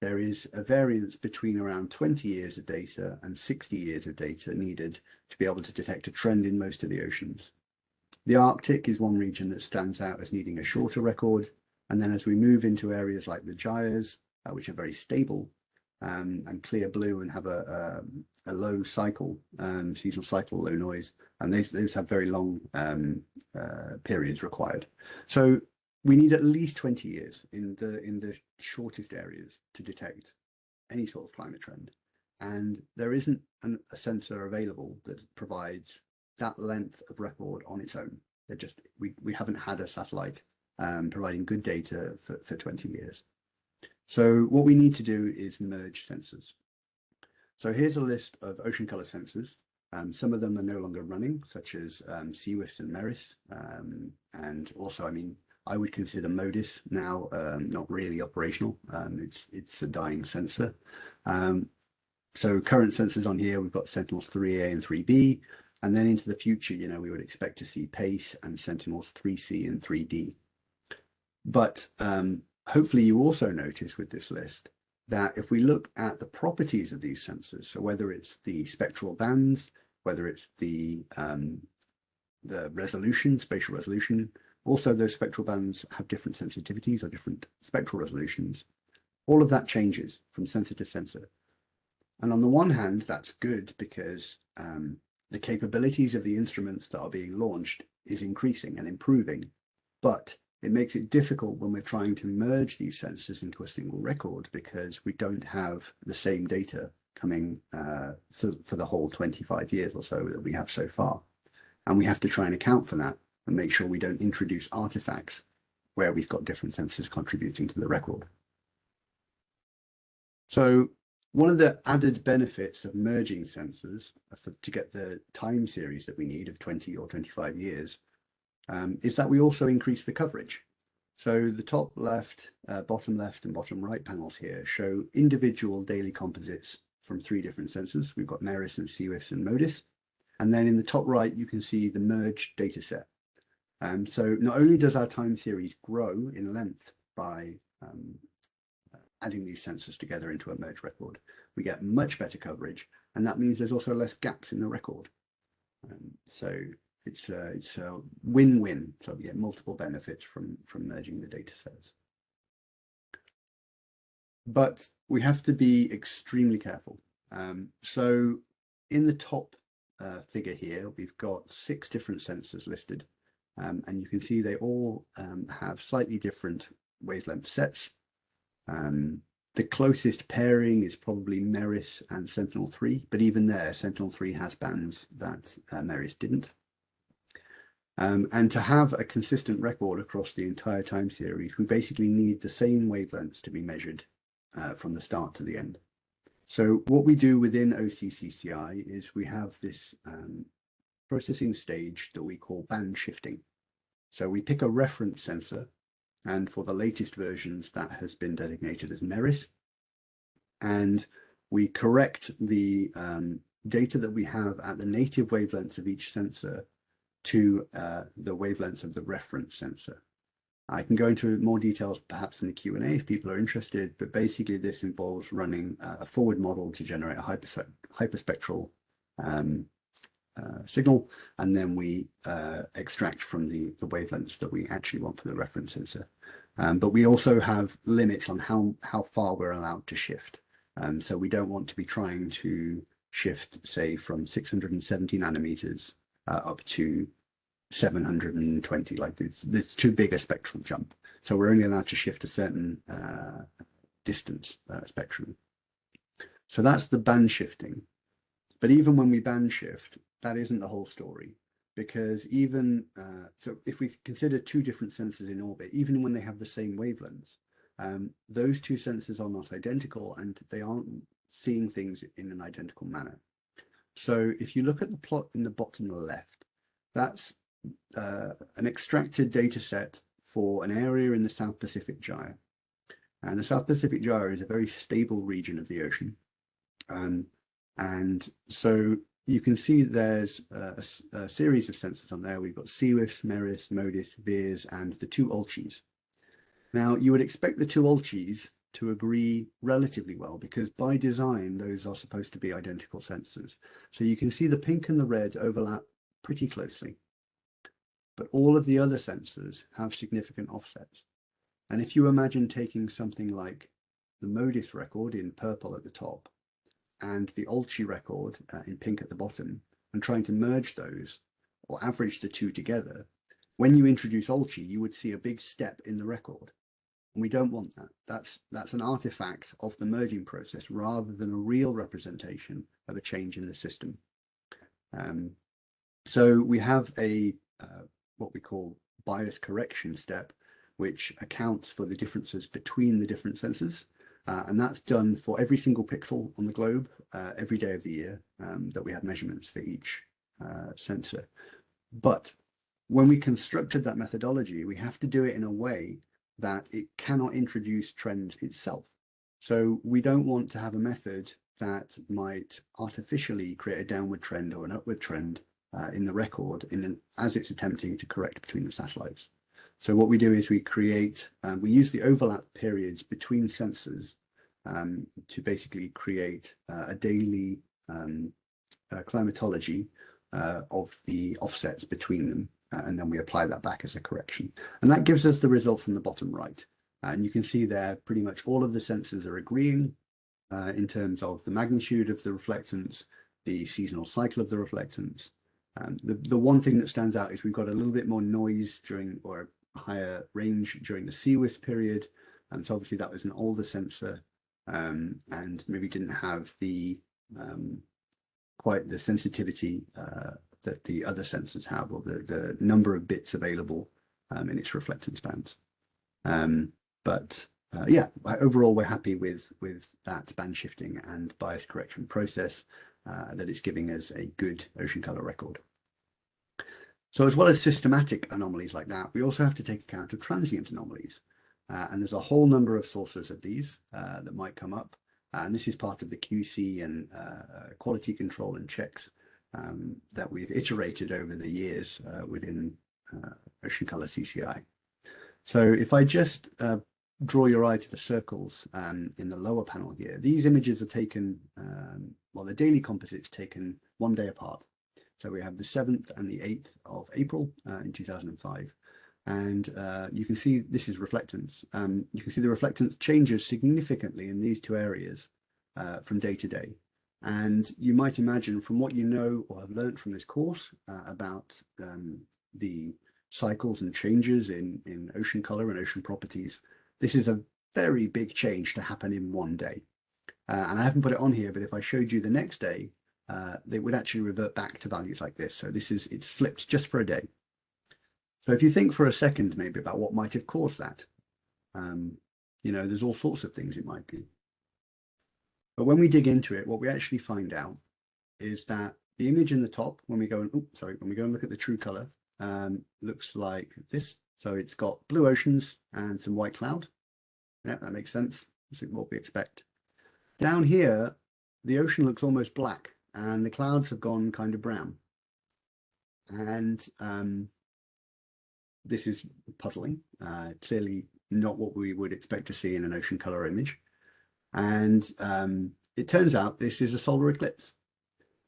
there is a variance between around 20 years of data and 60 years of data needed to be able to detect a trend in most of the oceans. The Arctic is one region that stands out as needing a shorter record. And then as we move into areas like the gyres, which are very stable, and clear blue and have a low cycle, seasonal cycle, low noise, and those have very long periods required. So we need at least 20 years in the shortest areas to detect any sort of climate trend, and there isn't a sensor available that provides that length of record on its own. We haven't had a satellite providing good data for 20 years. So what we need to do is merge sensors. So here's a list of ocean color sensors. Some of them are no longer running, such as CWIFs and MERIS. And also, I mean, I would consider MODIS now not really operational. It's a dying sensor. So current sensors on here, we've got Sentinels 3A and 3B. And then into the future, you know, we would expect to see PACE and Sentinels 3C and 3D. But hopefully you also notice with this list that if we look at the properties of these sensors, so whether it's the spectral bands, whether it's the resolution, spatial resolution, also those spectral bands have different sensitivities or different spectral resolutions. All of that changes from sensor to sensor. And on the one hand, that's good because the capabilities of the instruments that are being launched is increasing and improving, but it makes it difficult when we're trying to merge these sensors into a single record because we don't have the same data coming for the whole 25 years or so that we have so far. And we have to try and account for that and make sure we don't introduce artifacts where we've got different sensors contributing to the record. So one of the added benefits of merging sensors to get the time series that we need of 20 or 25 years is that we also increase the coverage. So the top left, bottom left and bottom right panels here show individual daily composites from 3 different sensors. We've got MERIS and CWIFs and MODIS. And then in the top right, you can see the merged data set. So not only does our time series grow in length by adding these sensors together into a merged record, we get much better coverage, and that means there's also less gaps in the record. So it's a win-win. So we get multiple benefits from merging the data sets. But we have to be extremely careful. So in the top figure here, we've got 6 different sensors listed, and you can see they all have slightly different wavelength sets. The closest pairing is probably Meris and Sentinel-3, but even there, Sentinel-3 has bands that Meris didn't. And to have a consistent record across the entire time series, we basically need the same wavelengths to be measured from the start to the end. So what we do within OCCCI is we have this processing stage that we call band shifting. So we pick a reference sensor, and for the latest versions, that has been designated as Meris. And we correct the data that we have at the native wavelengths of each sensor to the wavelengths of the reference sensor. I can go into more details perhaps in the Q&A if people are interested, but basically this involves running a forward model to generate a hyperspectral signal, and then we extract from the wavelengths that we actually want for the reference sensor. But we also have limits on how far we're allowed to shift. So we don't want to be trying to shift, say, from 670 nanometers up to 720. Like it's too big a spectral jump. So we're only allowed to shift a certain distance spectrum. So that's the band shifting. But even when we band shift, that isn't the whole story, because even so if we consider 2 different sensors in orbit, even when they have the same wavelengths, those 2 sensors are not identical and they aren't seeing things in an identical manner. So if you look at the plot in the bottom left, that's an extracted data set for an area in the South Pacific Gyre. And the South Pacific Gyre is a very stable region of the ocean. And so you can see there's a series of sensors on there. We've got CWIFs, Meris, MODIS, VIIRS, and the 2 ULCHIs. Now, you would expect the 2 ULCHIs to agree relatively well, because by design, those are supposed to be identical sensors. So you can see the pink and the red overlap pretty closely. But all of the other sensors have significant offsets. And if you imagine taking something like the MODIS record in purple at the top and the ULCHI record in pink at the bottom, and trying to merge those or average the 2 together, when you introduce ULCHI, you would see a big step in the record. And we don't want that. That's an artifact of the merging process rather than a real representation of a change in the system. So we have a what we call bias correction step, which accounts for the differences between the different sensors. And that's done for every single pixel on the globe every day of the year that we have measurements for each sensor. But when we constructed that methodology, we have to do it in a way that it cannot introduce trends itself. So we don't want to have a method that might artificially create a downward trend or an upward trend in the record as it's attempting to correct between the satellites. So what we do is we create, we use the overlap periods between sensors to basically create a daily climatology of the offsets between them, and then we apply that back as a correction. And that gives us the results on the bottom right. And you can see there pretty much all of the sensors are agreeing in terms of the magnitude of the reflectance, the seasonal cycle of the reflectance. The one thing that stands out is we've got a little bit more noise during, or higher range during the CWIF period. And so obviously that was an older sensor and maybe didn't have the quite the sensitivity that the other sensors have, or the number of bits available in its reflectance bands. But yeah, overall we're happy with that band shifting and bias correction process that it's giving us a good ocean color record. So as well as systematic anomalies like that, we also have to take account of transient anomalies. And there's a whole number of sources of these that might come up. And this is part of the QC and quality control and checks that we've iterated over the years within Ocean Color CCI. So if I just draw your eye to the circles in the lower panel here, these images are taken, well, the daily composites taken one day apart. So we have the 7th and the 8th of April in 2005. And you can see this is reflectance. You can see the reflectance changes significantly in these 2 areas from day to day. And you might imagine from what you know or have learned from this course about the cycles and changes in ocean color and ocean properties, this is a very big change to happen in one day. And I haven't put it on here, but if I showed you the next day, they would actually revert back to values like this. So it's flipped just for a day. So if you think for a second maybe about what might have caused that, you know, there's all sorts of things it might be. But when we dig into it, what we actually find out is that the image in the top, when we go and look at the true color, looks like this. So it's got blue oceans and some white cloud. Yeah, that makes sense. That's what we expect. Down here, the ocean looks almost black and the clouds have gone kind of brown. And this is puzzling, clearly not what we would expect to see in an ocean color image. And it turns out this is a solar eclipse.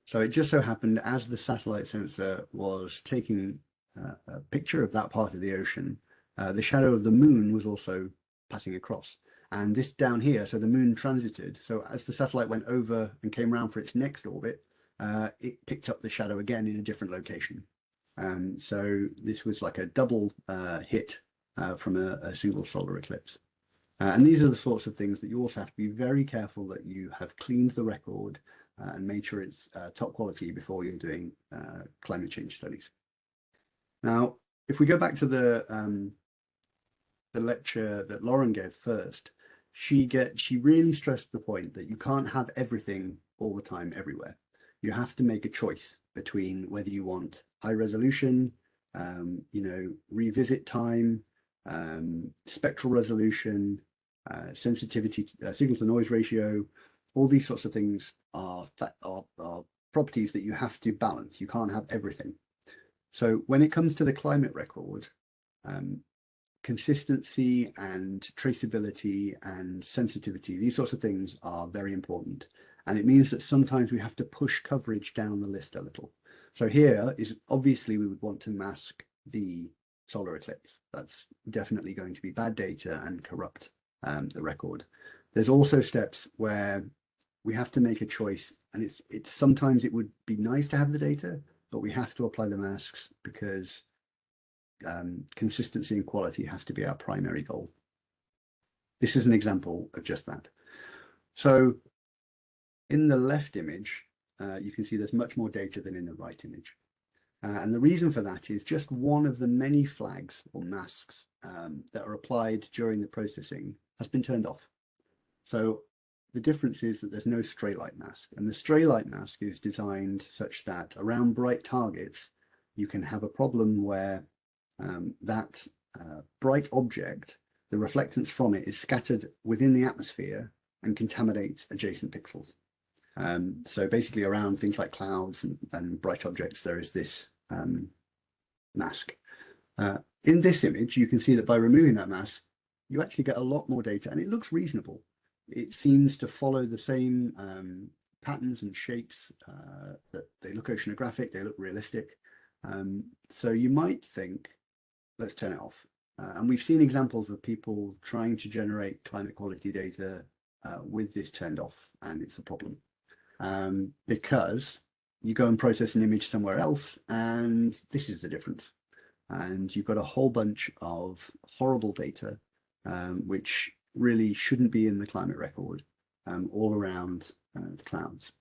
So it just so happened as the satellite sensor was taking a picture of that part of the ocean, the shadow of the moon was also passing across. And this down here, so the moon transited. So as the satellite went over and came around for its next orbit, it picked up the shadow again in a different location. So this was like a double hit from a single solar eclipse. And these are the sorts of things that you also have to be very careful that you have cleaned the record and made sure it's top quality before you're doing climate change studies. Now, if we go back to the lecture that Lauren gave first, she really stressed the point that you can't have everything all the time everywhere. You have to make a choice between whether you want high resolution, you know, revisit time, spectral resolution, sensitivity, signal to noise ratio. All these sorts of things are properties that you have to balance. You can't have everything. So when it comes to the climate record, consistency and traceability and sensitivity, these sorts of things are very important. And it means that sometimes we have to push coverage down the list a little. So here is obviously we would want to mask the solar eclipse. That's definitely going to be bad data and corrupt the record. There's also steps where we have to make a choice, and it's sometimes it would be nice to have the data, but we have to apply the masks because consistency and quality has to be our primary goal. This is an example of just that. So in the left image, you can see there's much more data than in the right image. And the reason for that is just one of the many flags or masks that are applied during the processing has been turned off. So the difference is that there's no stray light mask, and the stray light mask is designed such that around bright targets, you can have a problem where that bright object, the reflectance from it is scattered within the atmosphere and contaminates adjacent pixels. So basically around things like clouds and bright objects, there is this mask. In this image, you can see that by removing that mask, you actually get a lot more data, and it looks reasonable. It seems to follow the same patterns and shapes that they look oceanographic, they look realistic. So you might think, let's turn it off. And we've seen examples of people trying to generate climate quality data with this turned off, and it's a problem. Because you go and process an image somewhere else, and this is the difference. And you've got a whole bunch of horrible data, which really shouldn't be in the climate record, all around the clouds.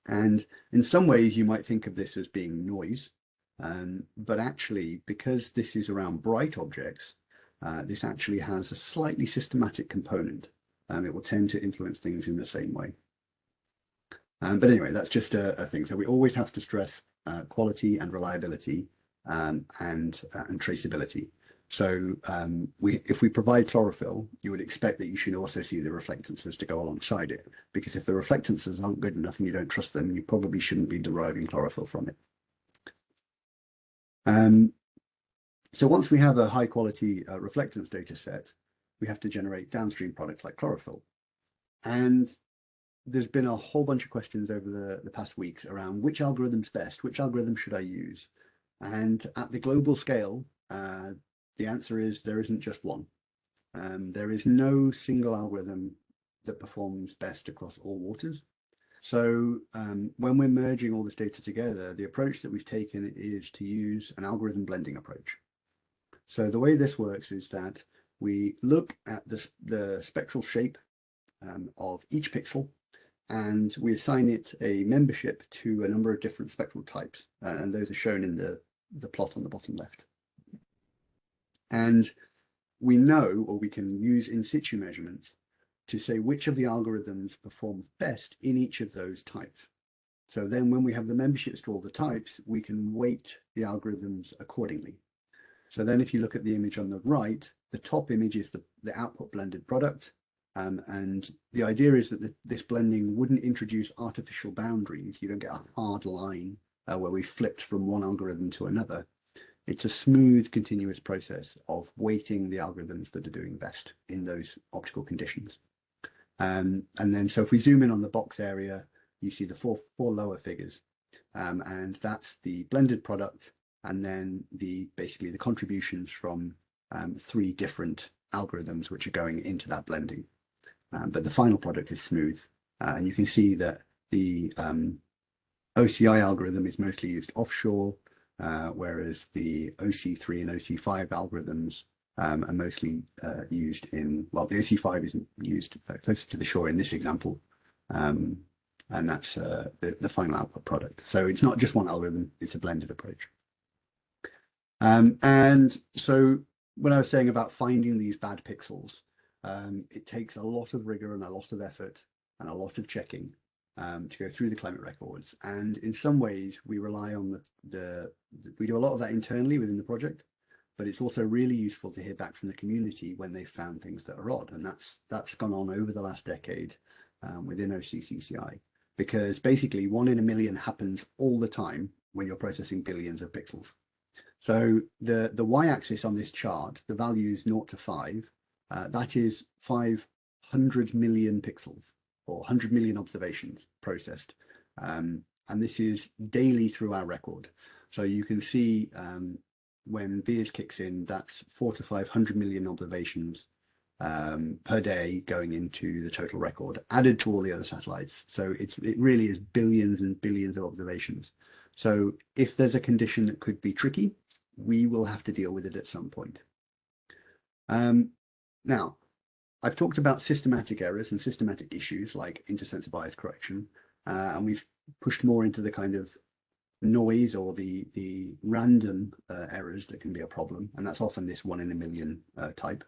And in some ways, you might think of this as being noise, but actually, because this is around bright objects, this actually has a slightly systematic component. It will tend to influence things in the same way. But anyway, that's just a thing. So we always have to stress quality and reliability and traceability. So if we provide chlorophyll, you would expect that you should also see the reflectances to go alongside it, because if the reflectances aren't good enough and you don't trust them, you probably shouldn't be deriving chlorophyll from it. So once we have a high quality reflectance data set, we have to generate downstream products like chlorophyll. And there's been a whole bunch of questions over the past weeks around which algorithm's best, which algorithm should I use? And at the global scale, the answer is there isn't just one. There is no single algorithm that performs best across all waters. So when we're merging all this data together, the approach that we've taken is to use an algorithm blending approach. So the way this works is that we look at the spectral shape of each pixel, and we assign it a membership to a number of different spectral types, and those are shown in the plot on the bottom left. And we know, or we can use in situ measurements to say which of the algorithms perform best in each of those types. So then when we have the memberships to all the types, we can weight the algorithms accordingly. So then if you look at the image on the right, the top image is the output blended product. And the idea is that this blending wouldn't introduce artificial boundaries. You don't get a hard line where we flipped from one algorithm to another. It's a smooth, continuous process of weighting the algorithms that are doing best in those optical conditions. And then, so if we zoom in on the box area, you see the four lower figures, and that's the blended product, and then basically the contributions from 3 different algorithms which are going into that blending. But the final product is smooth, and you can see that the OCI algorithm is mostly used offshore, whereas the OC3 and OC5 algorithms are mostly used in, well, the OC5 isn't used closer to the shore in this example, and that's the final output product. So it's not just one algorithm, it's a blended approach. And so when I was saying about finding these bad pixels, it takes a lot of rigor and a lot of effort and a lot of checking to go through the climate records. And in some ways, we rely on we do a lot of that internally within the project, but it's also really useful to hear back from the community when they've found things that are odd. And that's gone on over the last decade within OCCCI, because basically 1 in a million happens all the time when you're processing billions of pixels. So the y-axis on this chart, the values 0 to 5, that is 500 million pixels, or 100 million observations processed. And this is daily through our record. So you can see when VIIRS kicks in, that's 400 to 500 million observations per day going into the total record, added to all the other satellites. So it really is billions and billions of observations. So if there's a condition that could be tricky, we will have to deal with it at some point. Now, I've talked about systematic errors and systematic issues like intersensor bias correction, and we've pushed more into the kind of noise or the random errors that can be a problem, and that's often this 1 in a million type.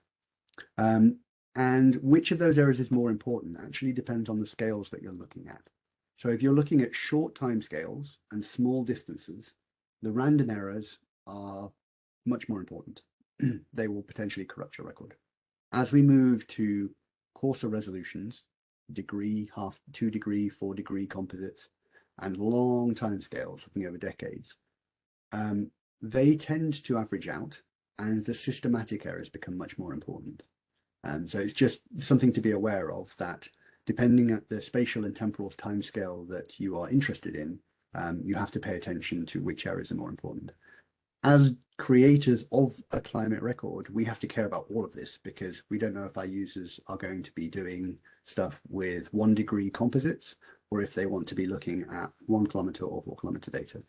And which of those errors is more important actually depends on the scales that you're looking at. So if you're looking at short time scales and small distances, the random errors are much more important. They will potentially corrupt your record. As we move to coarser resolutions, degree, 2 degree, 4 degree composites, and long time scales looking over decades, they tend to average out, and the systematic errors become much more important. So it's just something to be aware of, that depending at the spatial and temporal timescale that you are interested in, you have to pay attention to which errors are more important. As creators of a climate record, we have to care about all of this, because we don't know if our users are going to be doing stuff with 1 degree composites, or if they want to be looking at 1 kilometer or 4 kilometer data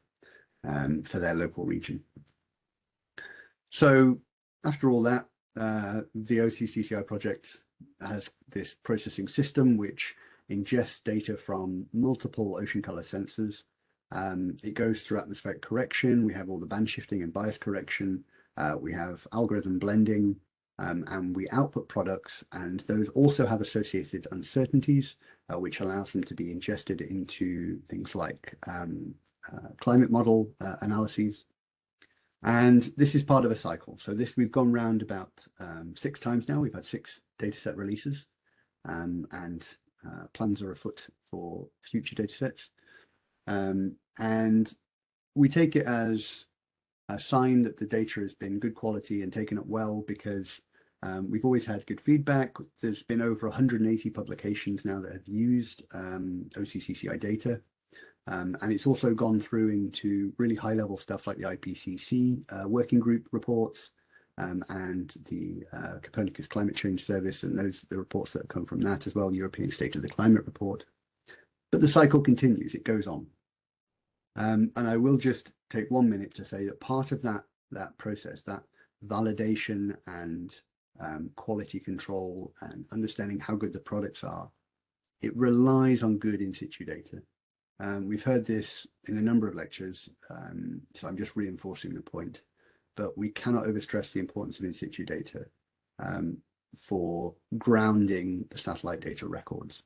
for their local region. So after all that, the OCCCI project has this processing system which ingests data from multiple ocean color sensors. It goes through atmospheric correction. We have all the band shifting and bias correction. We have algorithm blending, and we output products, and those also have associated uncertainties, which allows them to be ingested into things like climate model analyses. And this is part of a cycle. So we've gone round about 6 times now. We've had 6 dataset releases, and plans are afoot for future datasets. And we take it as a sign that the data has been good quality and taken up well, because we've always had good feedback. There's been over 180 publications now that have used OCCCI data. And it's also gone through into really high level stuff like the IPCC working group reports, and the Copernicus Climate Change Service, and the reports that have come from that as well, European State of the Climate Report. But the cycle continues, it goes on. And I will just take 1 minute to say that part of that process, that validation and quality control and understanding how good the products are, it relies on good in situ data. We've heard this in a number of lectures, so I'm just reinforcing the point, but we cannot overstress the importance of in situ data for grounding the satellite data records.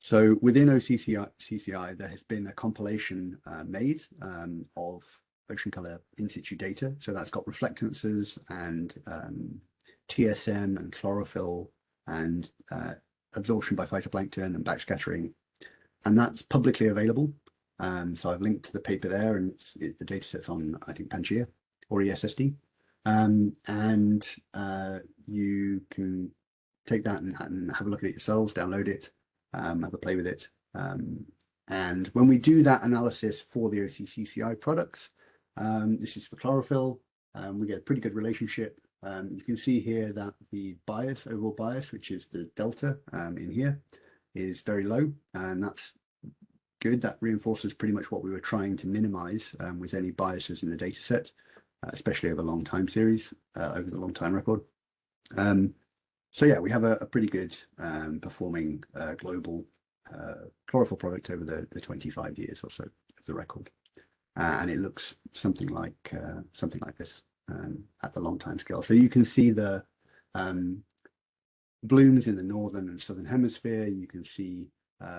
So within OCCI, there has been a compilation made of ocean color in situ data. So that's got reflectances and TSM and chlorophyll and absorption by phytoplankton and backscattering. And that's publicly available. So I've linked to the paper there, and the data set's on, I think, Pangaea or ESSD. And you can take that and have a look at it yourselves, download it, have a play with it. And when we do that analysis for the OCCI products, this is for chlorophyll, we get a pretty good relationship. You can see here that the bias, overall bias, which is the delta in here, is very low, and that's good. That reinforces pretty much what we were trying to minimize with any biases in the data set, especially over long time series, over the long time record. So yeah, we have a pretty good performing global chlorophyll product over the 25 years or so of the record, and it looks something like this at the long time scale. So you can see the blooms in the northern and southern hemisphere. You can see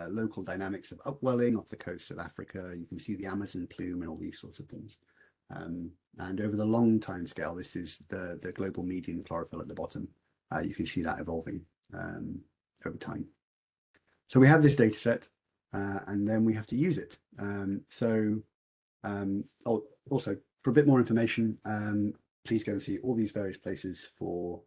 local dynamics of upwelling off the coast of Africa. You can see the Amazon plume and all these sorts of things. And over the long time scale, this is the global median chlorophyll at the bottom. You can see that evolving over time. So we have this data set, and then we have to use it. Also, for a bit more information, please go and see all these various places for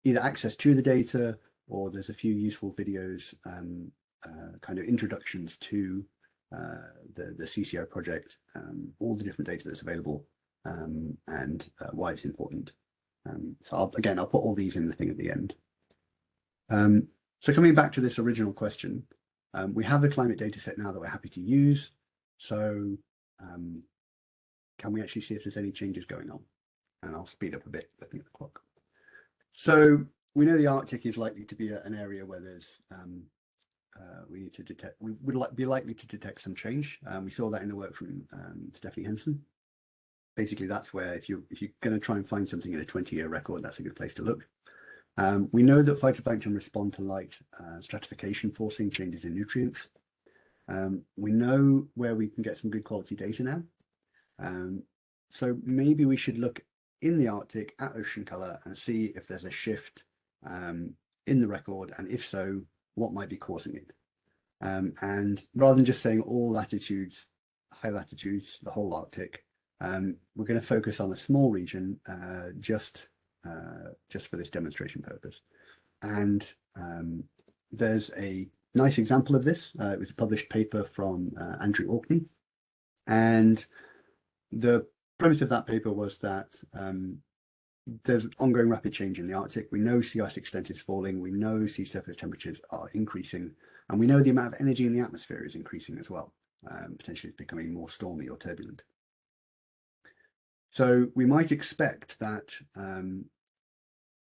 either access to the data, or there's a few useful videos, kind of introductions to the CCO project, all the different data that's available, and why it's important. So I'll put all these in the thing at the end. So coming back to this original question, we have the climate data set now that we're happy to use. So can we actually see if there's any changes going on? And I'll speed up a bit looking at the clock. So we know the Arctic is likely to be an area where there's we would be likely to detect some change. We saw that in the work from Stephanie Henson. Basically, that's where if you're going to try and find something in a 20-year record, that's a good place to look. We know that phytoplankton respond to light stratification forcing changes in nutrients. We know where we can get some good quality data now. So maybe we should look in the Arctic at ocean color and see if there's a shift in the record, and if so, what might be causing it. And rather than just saying all latitudes, high latitudes, the whole Arctic, we're going to focus on a small region just for this demonstration purpose. And there's a nice example of this. It was a published paper from Andrew Orkney, and the premise of that paper was that there's ongoing rapid change in the Arctic. We know sea ice extent is falling, we know sea surface temperatures are increasing, and we know the amount of energy in the atmosphere is increasing as well. Potentially it's becoming more stormy or turbulent. So we might expect that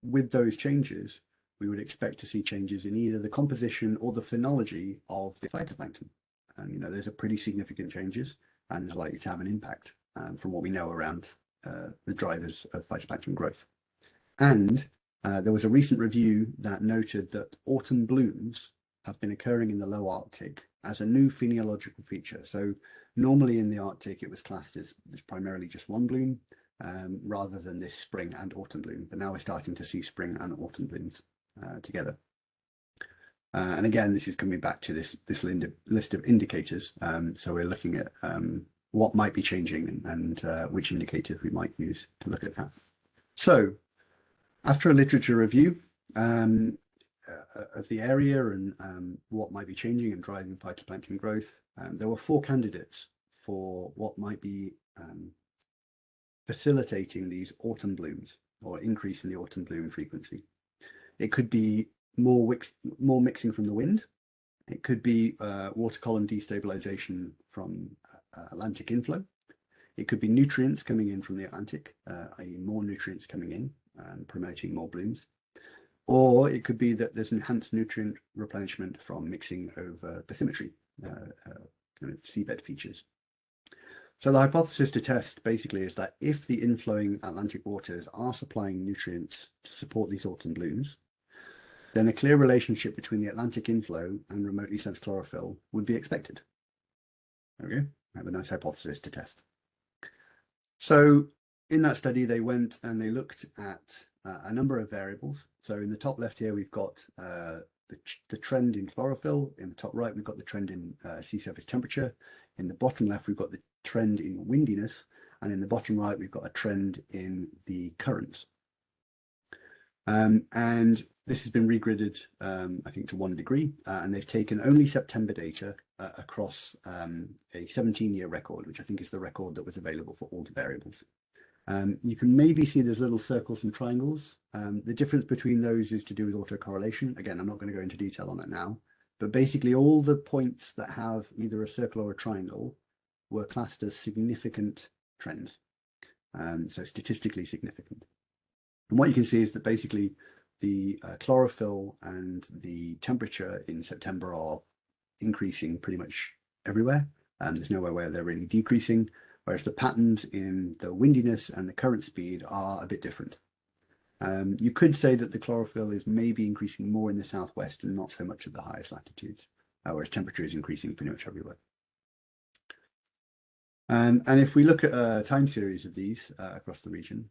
with those changes, we would expect to see changes in either the composition or the phenology of the phytoplankton. And there's a pretty significant changes, and it's likely to have an impact from what we know around the drivers of phytoplankton growth. And there was a recent review that noted that autumn blooms have been occurring in the low Arctic as a new phenological feature. So normally in the Arctic, it was classed as primarily just one bloom, rather than this spring and autumn bloom. But now we're starting to see spring and autumn blooms together. And again, this is coming back to this list of indicators. So we're looking at what might be changing and which indicators we might use to look at that. So after a literature review of the area and what might be changing and driving phytoplankton growth, there were 4 candidates for what might be facilitating these autumn blooms or increase in the autumn bloom frequency. It could be more mixing from the wind. It could be water column destabilization from Atlantic inflow. It could be nutrients coming in from the Atlantic, i.e. more nutrients coming in and promoting more blooms. Or it could be that there's enhanced nutrient replenishment from mixing over bathymetry, kind of seabed features. So the hypothesis to test basically is that if the inflowing Atlantic waters are supplying nutrients to support these autumn blooms, then a clear relationship between the Atlantic inflow and remotely sensed chlorophyll would be expected. Okay, I have a nice hypothesis to test. So in that study, they went and they looked at a number of variables. So in the top left here, we've got the trend in chlorophyll. In the top right, we've got the trend in sea surface temperature. In the bottom left, we've got the trend in windiness. And in the bottom right, we've got a trend in the currents. And this has been regridded, I think, to 1 degree. And they've taken only September data across a 17-year record, which I think is the record that was available for all the variables. You can maybe see there's little circles and triangles. The difference between those is to do with autocorrelation. Again, I'm not going to go into detail on that now, but basically all the points that have either a circle or a triangle were classed as significant trends, so statistically significant. And what you can see is that basically the chlorophyll and the temperature in September are increasing pretty much everywhere. There's nowhere where they're really decreasing, whereas the patterns in the windiness and the current speed are a bit different. You could say that the chlorophyll is maybe increasing more in the southwest and not so much at the highest latitudes, whereas temperature is increasing pretty much everywhere. And if we look at a time series of these across the region,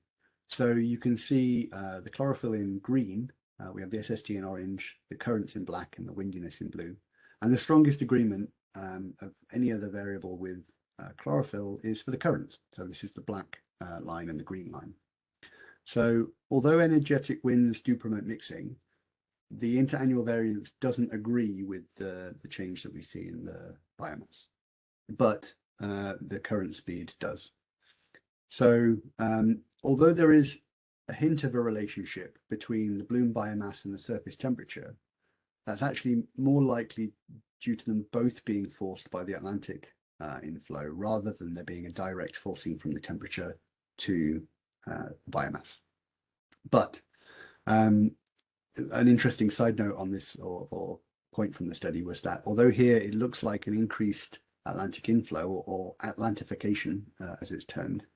so you can see the chlorophyll in green, we have the SST in orange, the currents in black, and the windiness in blue. And the strongest agreement of any other variable with chlorophyll is for the currents. So this is the black line and the green line. So although energetic winds do promote mixing, the interannual variance doesn't agree with the change that we see in the biomass, but the current speed does. So although there is a hint of a relationship between the bloom biomass and the surface temperature, that's actually more likely due to them both being forced by the Atlantic inflow rather than there being a direct forcing from the temperature to biomass. But an interesting side note on this or point from the study was that although here it looks like an increased Atlantic inflow or Atlantification, as it's termed,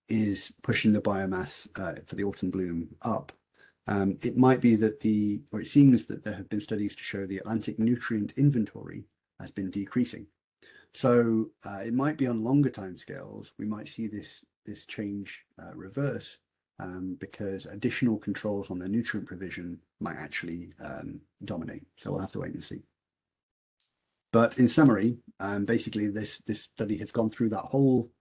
is pushing the biomass for the autumn bloom up, it might be that or it seems that there have been studies to show the Atlantic nutrient inventory has been decreasing. So it might be on longer timescales, we might see this change reverse because additional controls on the nutrient provision might actually dominate. So we'll have to wait and see. But in summary, basically this study has gone through that whole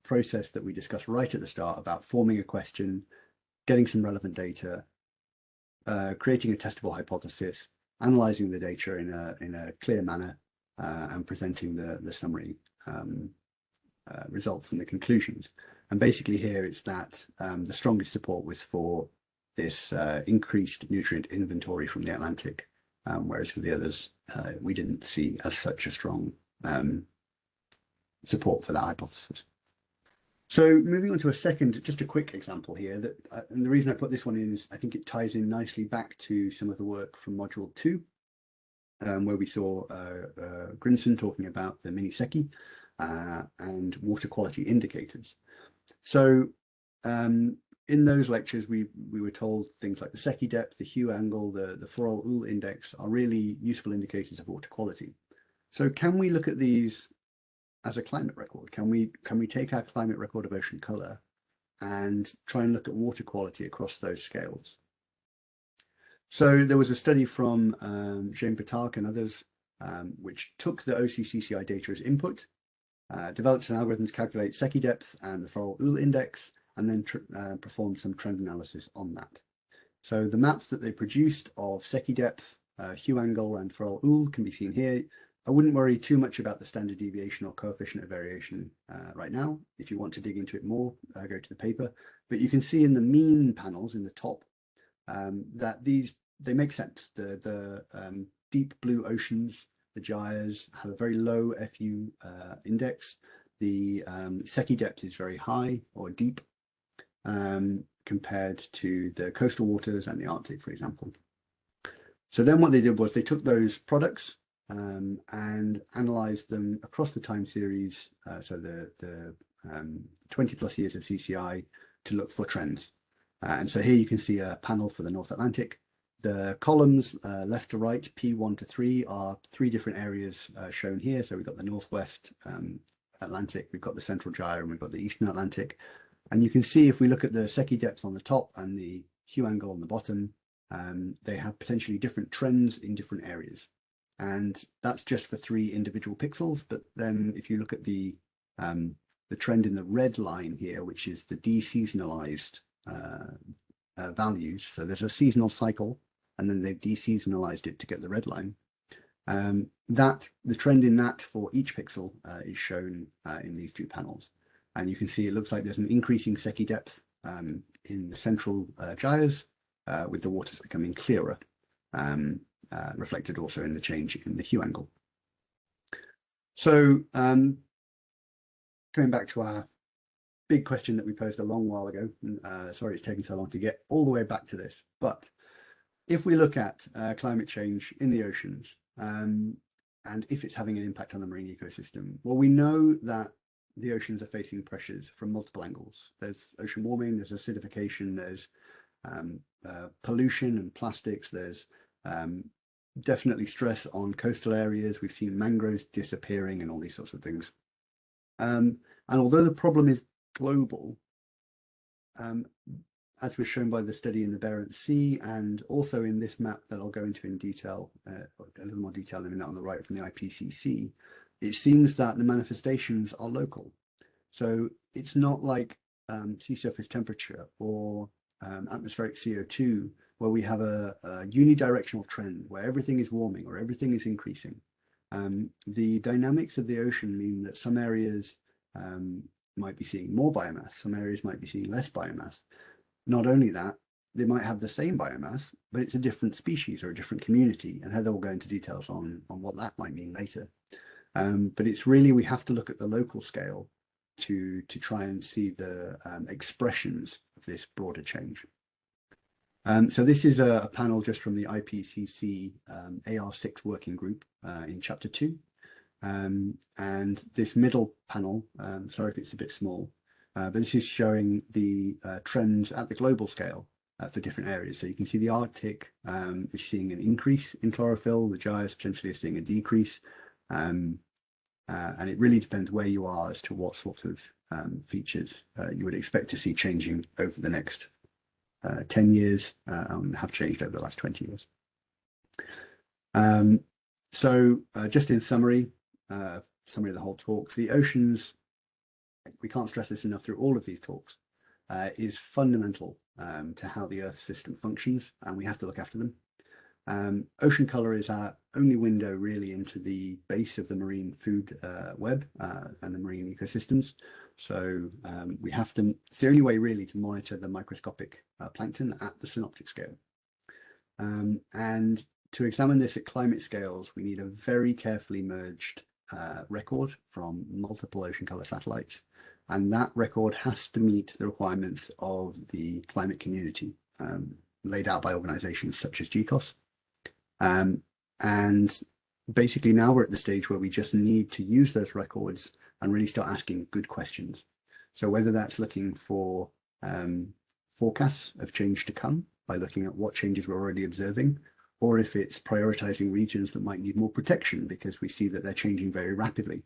process that we discussed right at the start about forming a question, getting some relevant data, creating a testable hypothesis, analyzing the data in a clear manner, and presenting the summary results and the conclusions. And basically here it's that the strongest support was for this increased nutrient inventory from the Atlantic, whereas for the others, we didn't see as such a strong support for that hypothesis. So moving on to a second, just a quick example here, that and the reason I put this one in is I think it ties in nicely back to some of the work from module 2, where we saw Grinson talking about the mini Secchi and water quality indicators. So in those lectures, we were told things like the Secchi depth, the hue angle, the Farol-Uhl index are really useful indicators of water quality. So can we look at these as a climate record? Can we take our climate record of ocean color and try and look at water quality across those scales? So there was a study from James Patak and others, which took the OCCCI data as input, developed some algorithms to calculate Secchi depth and the Farol-Uhl index, and then performed some trend analysis on that. So the maps that they produced of Secchi depth, hue angle, and Farol-Uhl can be seen here. I wouldn't worry too much about the standard deviation or coefficient of variation right now. If you want to dig into it more, go to the paper. But you can see in the mean panels in the top that they make sense. The deep blue oceans, the gyres, have a very low FU index. The Secchi depth is very high or deep compared to the coastal waters and the Arctic, for example. So then what they did was they took those products and analysed them across the time series, so the 20 plus years of CCI, to look for trends. And so here you can see a panel for the North Atlantic. The columns left to right, P1 to 3, are 3 different areas shown here. So we've got the Northwest Atlantic, we've got the Central Gyre, and we've got the Eastern Atlantic. And you can see if we look at the Secchi depth on the top and the hue angle on the bottom, they have potentially different trends in different areas. And that's just for 3 individual pixels. But then if you look at the trend in the red line here, which is the deseasonalized values. So there's a seasonal cycle, and then they've deseasonalized it to get the red line. The trend in that for each pixel is shown in these 2 panels. And you can see it looks like there's an increasing Secchi depth in the central gyres, with the waters becoming clearer, reflected also in the change in the hue angle. So coming back to our big question that we posed a long while ago, sorry it's taken so long to get all the way back to this, but if we look at climate change in the oceans, and if it's having an impact on the marine ecosystem, well, we know that the oceans are facing pressures from multiple angles. There's ocean warming, there's acidification, there's pollution and plastics, there's definitely stress on coastal areas. We've seen mangroves disappearing and all these sorts of things. And although the problem is global, as was shown by the study in the Barents Sea, and also in this map that I'll go into in detail, a little more detail in a minute on the right from the IPCC, it seems that the manifestations are local. So it's not like sea surface temperature or atmospheric CO2, where we have a unidirectional trend where everything is warming or everything is increasing. The dynamics of the ocean mean that some areas might be seeing more biomass, some areas might be seeing less biomass. Not only that, they might have the same biomass, but it's a different species or a different community. And Heather will go into details on what that might mean later. But it's really, we have to look at the local scale to try and see the expressions of this broader change. So this is a panel just from the IPCC AR6 working group in chapter 2. And this middle panel, sorry if it's a bit small, but this is showing the trends at the global scale for different areas. So you can see the Arctic is seeing an increase in chlorophyll, the gyres potentially are seeing a decrease. And it really depends where you are as to what sort of features you would expect to see changing over the next 10 years and have changed over the last 20 years. So just in summary of the whole talk, the oceans, we can't stress this enough through all of these talks, is fundamental to how the Earth system functions, and we have to look after them. Ocean color is our only window really into the base of the marine food web and the marine ecosystems. So we have to, it's the only way really to monitor the microscopic plankton at the synoptic scale. And to examine this at climate scales, we need a very carefully merged record from multiple ocean color satellites. And that record has to meet the requirements of the climate community laid out by organizations such as GCOS. And basically now we're at the stage where we just need to use those records and really start asking good questions. So whether that's looking for forecasts of change to come by looking at what changes we're already observing, or if it's prioritizing regions that might need more protection because we see that they're changing very rapidly.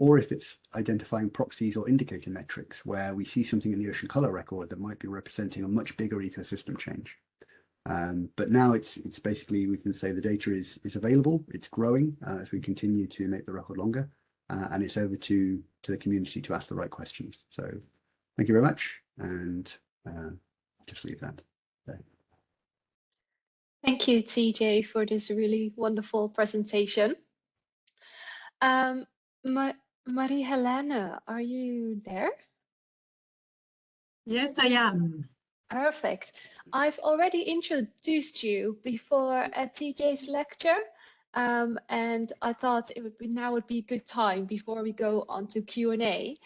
Or if it's identifying proxies or indicator metrics where we see something in the ocean color record that might be representing a much bigger ecosystem change. But now it's basically, we can say the data is available, it's growing as we continue to make the record longer, and it's over to the community to ask the right questions. So thank you very much, and I'll just leave that there. Thank you, TJ, for this really wonderful presentation. Marie-Helene, are you there? Yes, I am. Perfect. I've already introduced you before at TJ's lecture, and I thought now would be a good time before we go on to Q&A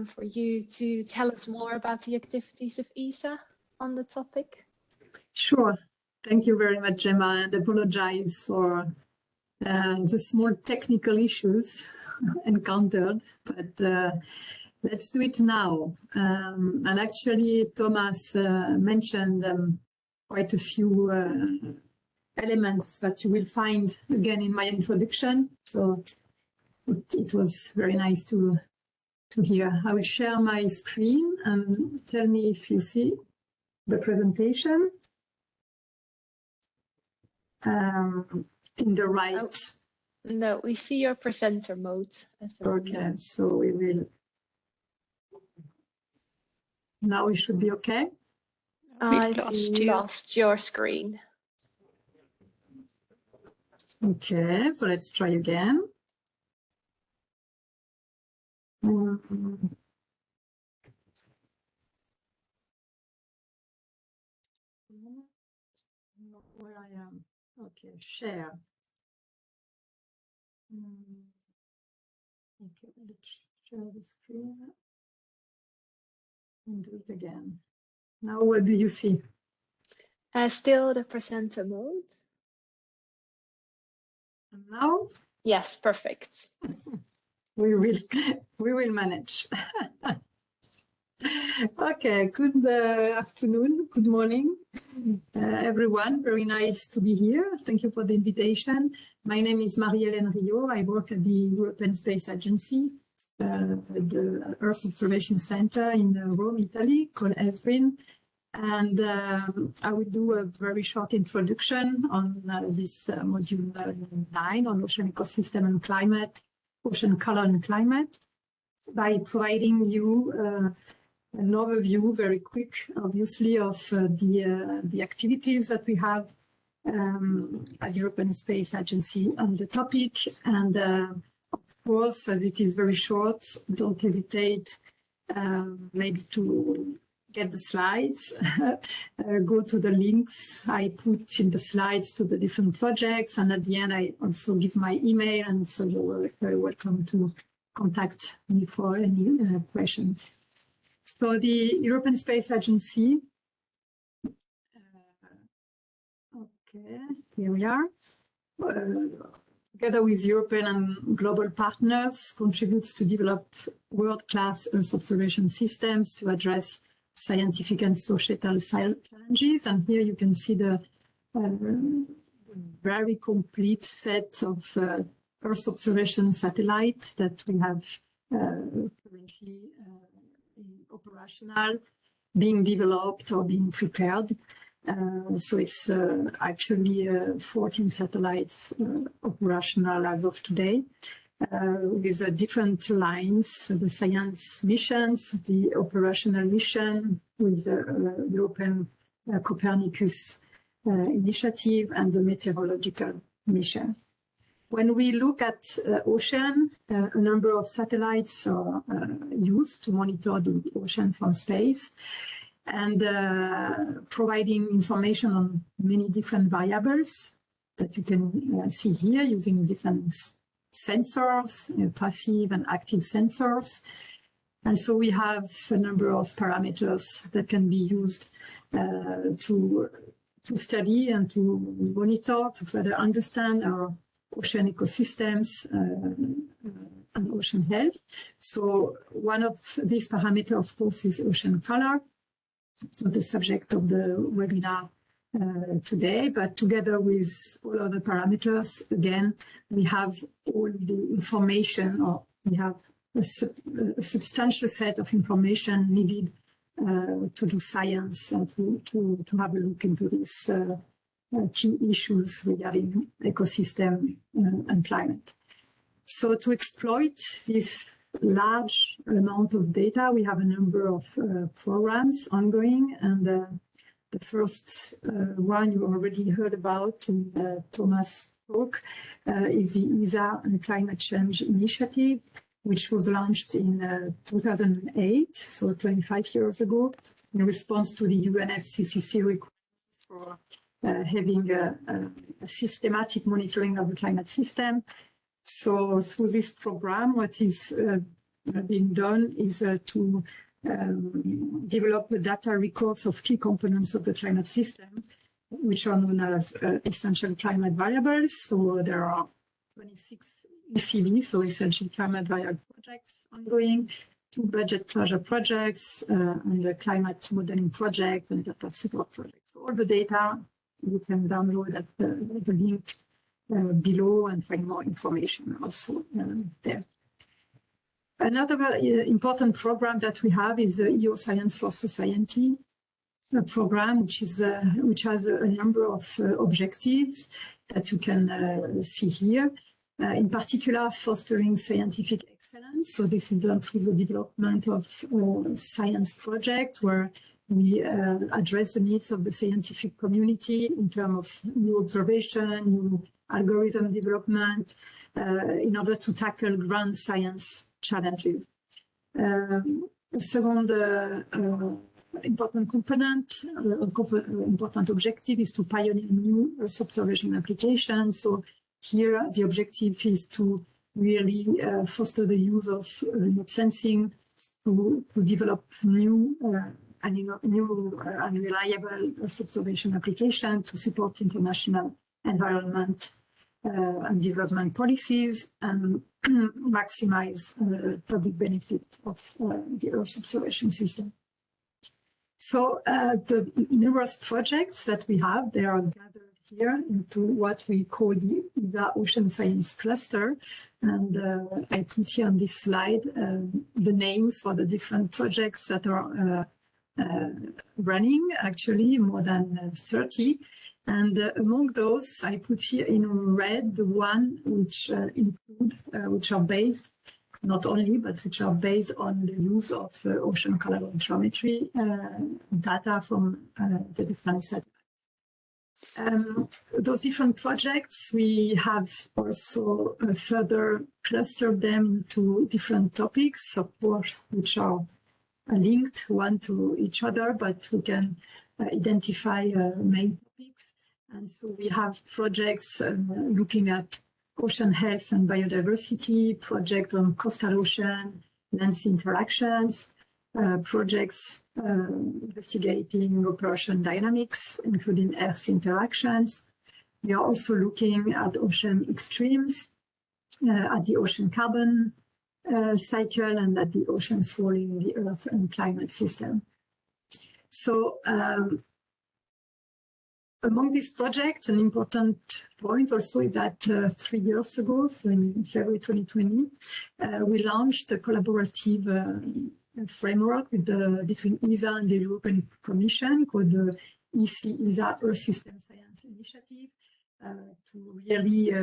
for you to tell us more about the activities of ESA on the topic. Sure. Thank you very much, Gemma, and apologize for the small technical issues encountered, but let's do it now. And actually, Thomas mentioned quite a few elements that you will find again in my introduction. So it was very nice to hear. I will share my screen and tell me if you see the presentation. In the right. No, we see your presenter mode. Okay, so we will. Now we should be okay. I lost your screen. Okay, so let's try again. Where I am. Okay, share. Okay, let's share the screen and do it again. Now, what do you see? Still the presenter mode. And now? Yes, perfect. we will manage. Okay, good afternoon, good morning, everyone. Very nice to be here. Thank you for the invitation. My name is Marie-Hélène Rio. I work at the European Space Agency, the Earth Observation Center in Rome, Italy, called ESBRIN. And I will do a very short introduction on this module 9 on ocean ecosystem and climate, ocean color and climate, by providing you an overview, very quick, obviously, of the activities that we have at the European Space Agency on the topic. And of course, as it is very short, don't hesitate maybe to get the slides, go to the links I put in the slides to the different projects. And at the end, I also give my email, and so you're very welcome to contact me for any questions. So the European Space Agency, okay, here we are, together with European and global partners, contributes to develop world-class Earth observation systems to address scientific and societal challenges. And here you can see the very complete set of Earth observation satellites that we have currently operational, being developed or being prepared. So it's actually 14 satellites operational as of today, with different lines, the science missions, the operational mission with the European Copernicus initiative, and the meteorological mission. When we look at ocean, a number of satellites are used to monitor the ocean from space, and providing information on many different variables that you can see here using different sensors, passive and active sensors. And so we have a number of parameters that can be used to study and to monitor, to further understand our ocean ecosystems and ocean health. So one of these parameters, of course, is ocean color. It's not the subject of the webinar today, but together with all other parameters, again, we have all the information, or we have a substantial set of information needed to do science and to have a look into these key issues regarding ecosystem and climate. So to exploit this large amount of data, we have a number of programs ongoing, and the first one you already heard about in Thomas' talk is the ESA Climate Change Initiative, which was launched in 2008, so 25 years ago, in response to the UNFCCC requirements for having a systematic monitoring of the climate system. So through this program, what is being done is to develop the data records of key components of the climate system, which are known as essential climate variables. So there are 26 ECV, so essential climate variable projects ongoing, 2 budget closure projects, and a climate modeling project and data support project. So all the data you can download at the link below and find more information also there. Another important program that we have is the EO Science for Society, a program which has a number of objectives that you can see here. In particular, fostering scientific excellence. So this is done through the development of science project where we address the needs of the scientific community in terms of new observation, new algorithm development, in order to tackle grand science challenges. A second important component, important objective is to pioneer new Earth observation applications. So here the objective is to really foster the use of remote sensing to develop new and reliable Earth observation application to support international environment and development policies and maximize public benefit of the Earth observation system. So the numerous projects that we have, they are gathered here into what we call the ESA Ocean Science Cluster. And I put here on this slide the names for the different projects that are running, actually more than 30. And among those, I put here in red the one which which are based, not only, but which are based on the use of ocean calorimetry data from the different satellites. Those different projects, we have also further clustered them into different topics, of course, which are linked one to each other, but we can identify main topics. And so we have projects looking at ocean health and biodiversity, project on coastal ocean, land-sea interactions, projects investigating operation dynamics, including Earth interactions. We are also looking at ocean extremes, at the ocean carbon cycle, and at the oceans following the Earth and climate system. So among these projects, an important point also is that 3 years ago, so in February 2020, we launched a collaborative framework between ESA and the European Commission called the ESA Earth System Science Initiative to really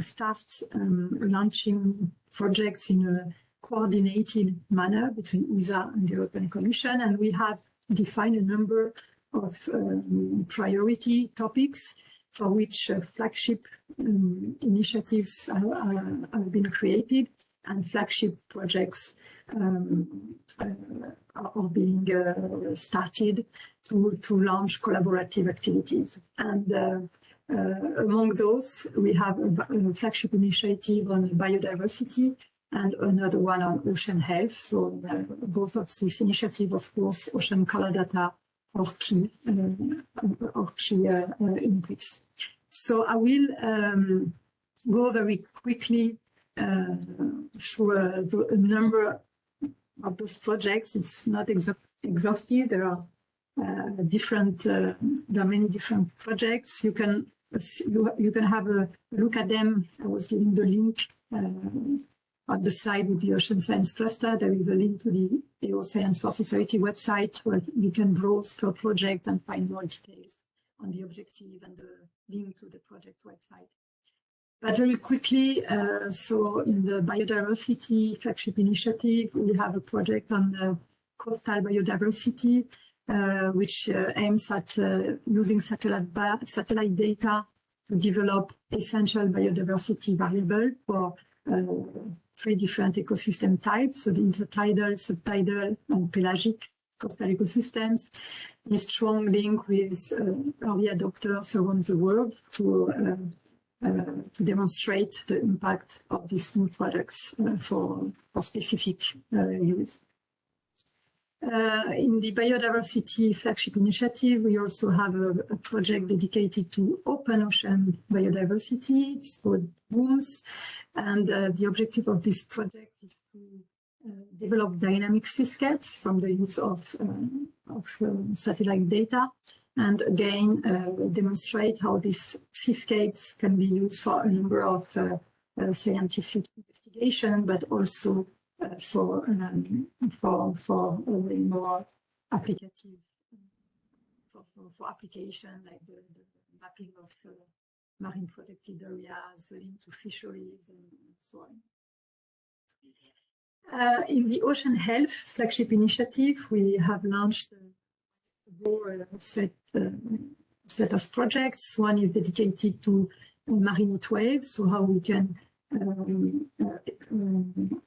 start launching projects in a coordinated manner between ESA and the European Commission. And we have defined a number of priority topics for which flagship initiatives have been created, and flagship projects are being started to launch collaborative activities. And among those, we have a flagship initiative on biodiversity and another one on ocean health. So both of these initiatives, of course, ocean color data are key inputs. So I will go very quickly through a number of those projects. It's not exhaustive. There are many different projects. You can have a look at them. I was giving the link on the slide with the Ocean Science Cluster. There is a link to the EO Science for Society website where you can browse per project and find more details on the objective and the link to the project website. But very quickly, so in the biodiversity flagship initiative, we have a project on coastal biodiversity, which aims at using satellite data to develop essential biodiversity variable for 3 different ecosystem types, so the intertidal, subtidal, and pelagic coastal ecosystems, a strong link with early adopters around the world to demonstrate the impact of these new products for specific use. In the biodiversity flagship initiative, we also have a project dedicated to open ocean biodiversity. It's called BOOMS, and the objective of this project is to develop dynamic seascapes from the use of satellite data, and again demonstrate how these seascapes can be used for a number of scientific investigation, but also for a more applicative for application, like the mapping of marine protected areas linked to fisheries and so on. In the Ocean Health flagship initiative, we have launched a broad set of projects. One is dedicated to marine heat waves, so how we can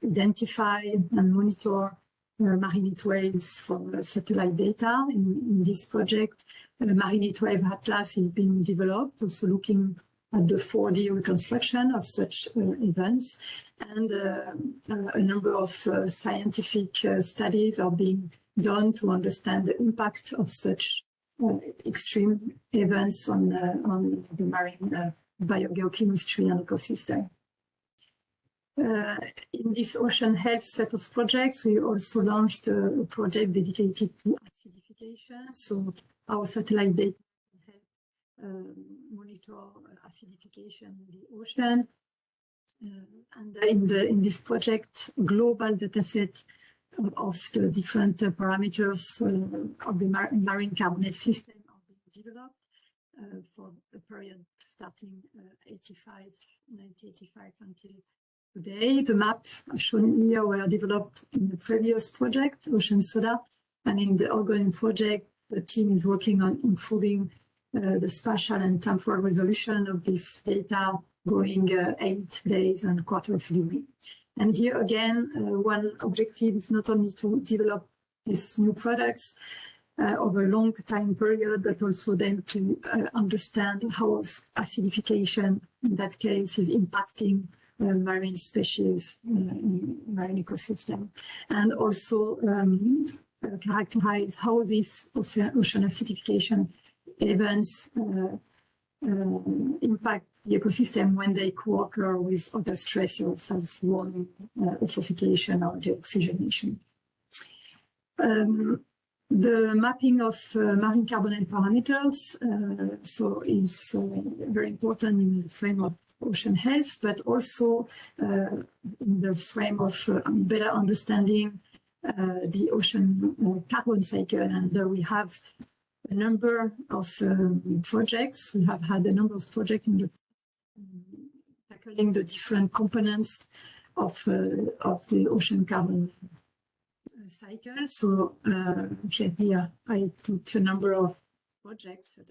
identify and monitor marine heat waves from satellite data. In this project, marine heat wave atlas is being developed, also looking at the 4D reconstruction of such events, and a number of scientific studies are being done to understand the impact of such extreme events on the marine biogeochemistry and ecosystem. In this ocean health set of projects, we also launched a project dedicated to acidification. So our satellite data can help monitor acidification in the ocean. And in this project, global dataset of the different parameters of the marine carbonate system are being developed for a period starting 1985 until today. The map shown here were developed in the previous project, Ocean Soda, and in the ongoing project, the team is working on improving the spatial and temporal resolution of this data, going 8 days and quarterly. And here again, one objective is not only to develop these new products over a long time period, but also then to understand how acidification, in that case, is impacting marine species in marine ecosystem, and also characterize how these ocean acidification events impact the ecosystem when they co-occur with other stressors as warming, eutrophication, or deoxygenation. The mapping of marine carbonate parameters is very important in the frame of ocean health, but also in the frame of better understanding the ocean carbon cycle. And we have a number of projects. We have had a number of projects in the tackling the different components of the ocean carbon cycle. So here I put a number of projects that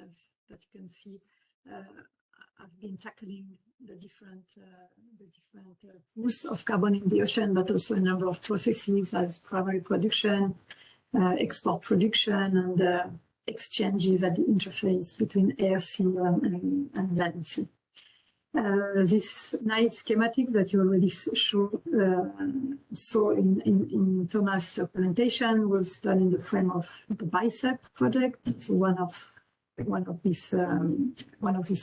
you can see. I've been tackling the different pools of carbon in the ocean, but also a number of processes as primary production, export production, and exchanges at the interface between air, sea, and land sea. This nice schematic that you already saw in Thomas' presentation was done in the frame of the BICEP project. It's one of these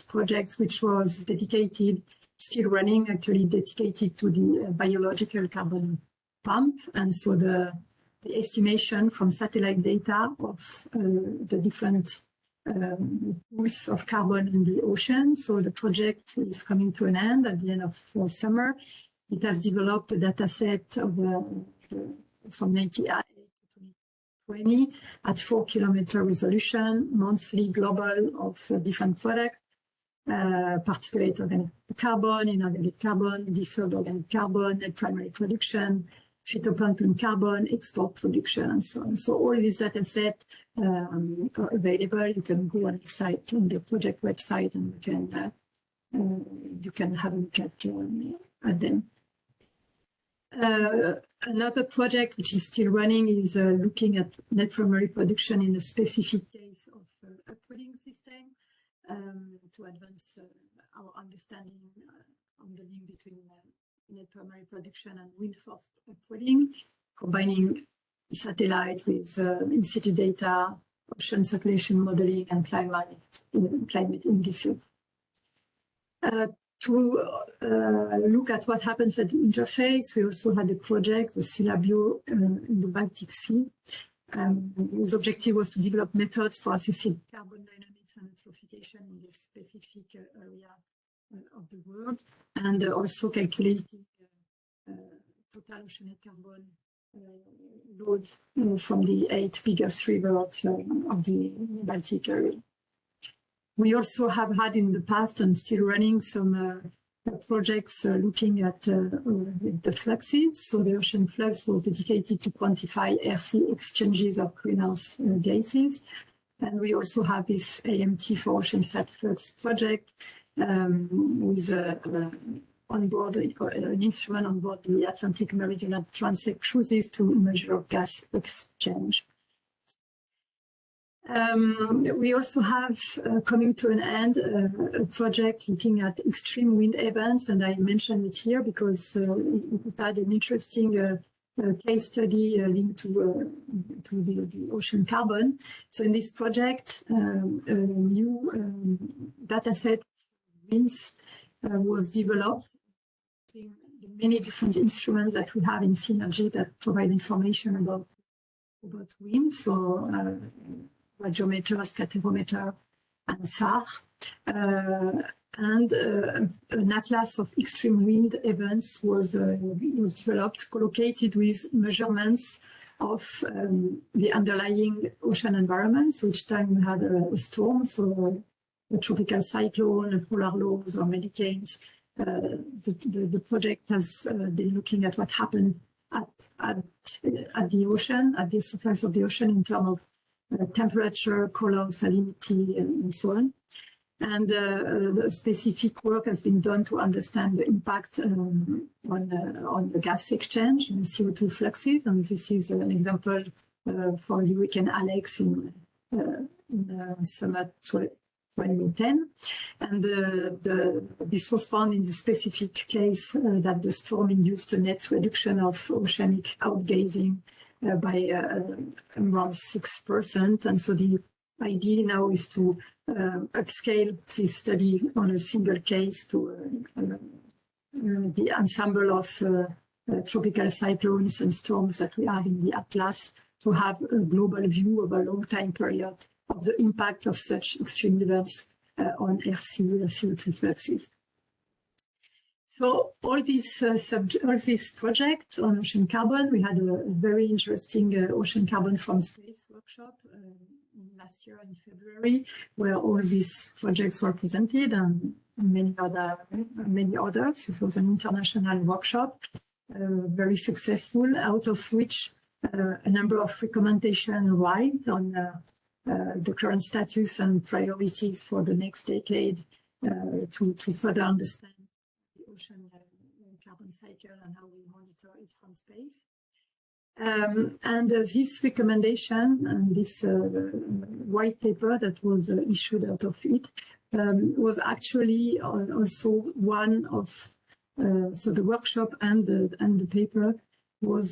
projects, which was dedicated, still running, actually dedicated to the biological carbon pump. And so the estimation from satellite data of the different pools of carbon in the ocean. So the project is coming to an end at the end of summer. It has developed a data set from 1998 to 2020 at 4 kilometer resolution, monthly global of different products, particulate organic carbon, inorganic carbon, dissolved organic carbon, and primary production, phytoplankton carbon, export production, and so on. So all these data sets are available. You can go on the site, on the project website, and you can have a look at them. Another project which is still running is looking at net primary production in a specific case of upwelling system to advance our understanding on the link between net primary production and wind-forced upwelling, combining satellite with in-situ data, ocean circulation modeling, and climate indices. To look at what happens at the interface, we also had a project, the Syllabio in the Baltic Sea, whose objective was to develop methods for assessing carbon dynamics and eutrophication in this specific area of the world, and also calculating total oceanic carbon load from the 8 biggest rivers of the Baltic area. We also have had in the past and still running some projects looking at the fluxes. So the ocean flux was dedicated to quantify air-sea exchanges of greenhouse gases. And we also have this AMT for ocean sat flux project with on board an instrument on board the Atlantic Meridional Transect cruises to measure gas exchange. We also have coming to an end a project looking at extreme wind events, and I mentioned it here because it had an interesting case study linked to the ocean carbon. So in this project, a new data set winds was developed using the many different instruments that we have in Synergy that provide information about wind. So radiometer, scatterometer, and SAR, and an atlas of extreme wind events was developed, collocated with measurements of the underlying ocean environment. So each time we had a storm, so a tropical cyclone, a polar lows, or hurricanes, the project has been looking at what happened at the ocean, at the surface of the ocean in terms of temperature, color, salinity, and so on. And specific work has been done to understand the impact on the gas exchange and CO2 fluxes. And this is an example for Hurricane Alex in summer 2010. And this was found in the specific case that the storm induced a net reduction of oceanic outgazing by around 6%. And so the idea now is to upscale this study on a single case to the ensemble of tropical cyclones and storms that we have in the Atlas, to have a global view of a long time period of the impact of such extreme events on air-sea CO2 fluxes. So all these projects on ocean carbon, we had a very interesting ocean carbon from space workshop last year in February, where all these projects were presented and many others. This was an international workshop, very successful, out of which a number of recommendations arrived on the current status and priorities for the next decade to further understand ocean carbon cycle and how we monitor it from space. And this recommendation and this white paper that was issued out of it was actually also one of, so the workshop and the paper were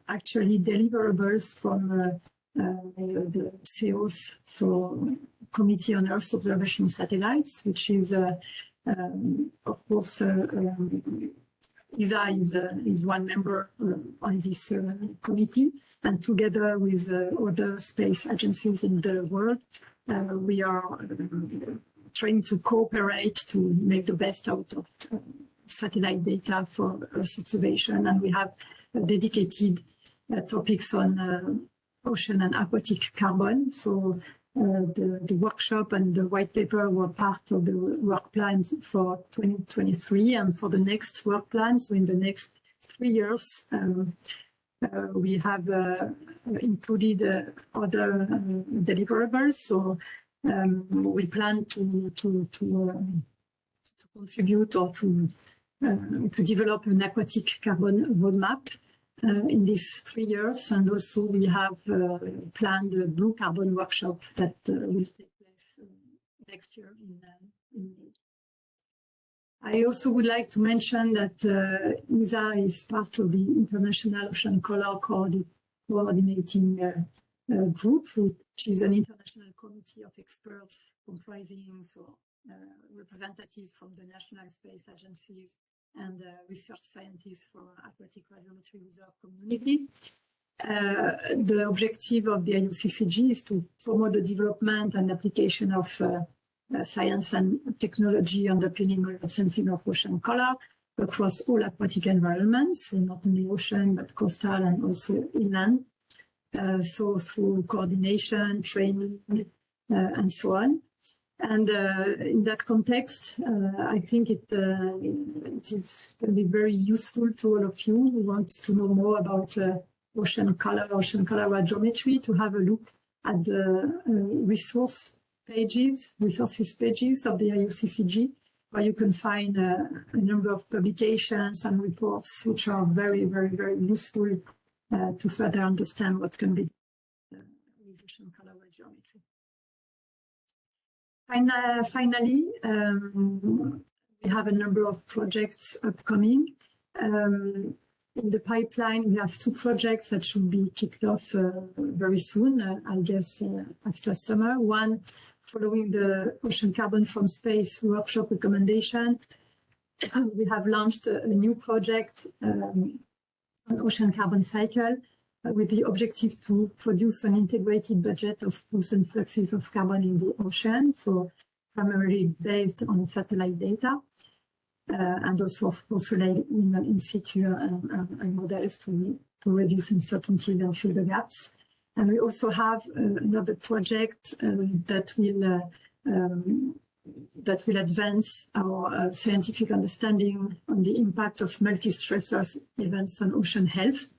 actually deliverables from the CEOS, so Committee on Earth Observation Satellites, which is of course, ESA is one member on this committee, and together with other space agencies in the world, we are trying to cooperate to make the best out of satellite data for Earth observation. And we have dedicated topics on ocean and aquatic carbon. So the workshop and the white paper were part of the work plans for 2023, and for the next work plans, so in the next 3 years, we have included other deliverables. So we plan to contribute or to to develop an aquatic carbon roadmap in these 3 years. And also we have planned a blue carbon workshop that will take place next year in May. I also would like to mention that ESA is part of the International Ocean Color Coordinating Group, which is an international committee of experts comprising representatives from the national space agencies and research scientists for aquatic radiometry reserve community. The objective of the IOCCG is to promote the development and application of science and technology underpinning remote sensing of ocean color across all aquatic environments, not only ocean, but coastal and also inland. So through coordination, training, and so on. And in that context, I think it is going to be very useful to all of you who want to know more about ocean color radiometry, to have a look at the resources pages of the IOCCG, where you can find a number of publications and reports which are very, very, very useful to further understand what can be done with ocean color radiometry. Finally, we have a number of projects upcoming. In the pipeline, we have 2 projects that should be kicked off very soon, I guess after summer. One, following the Ocean Carbon from Space workshop recommendation, we have launched a new project on ocean carbon cycle with the objective to produce an integrated budget of pools and fluxes of carbon in the ocean, so primarily based on satellite data, and also, of course, rely in situ and models to reduce uncertainty and fill the gaps. And we also have another project that will advance our scientific understanding on the impact of multi-stressors events on ocean health,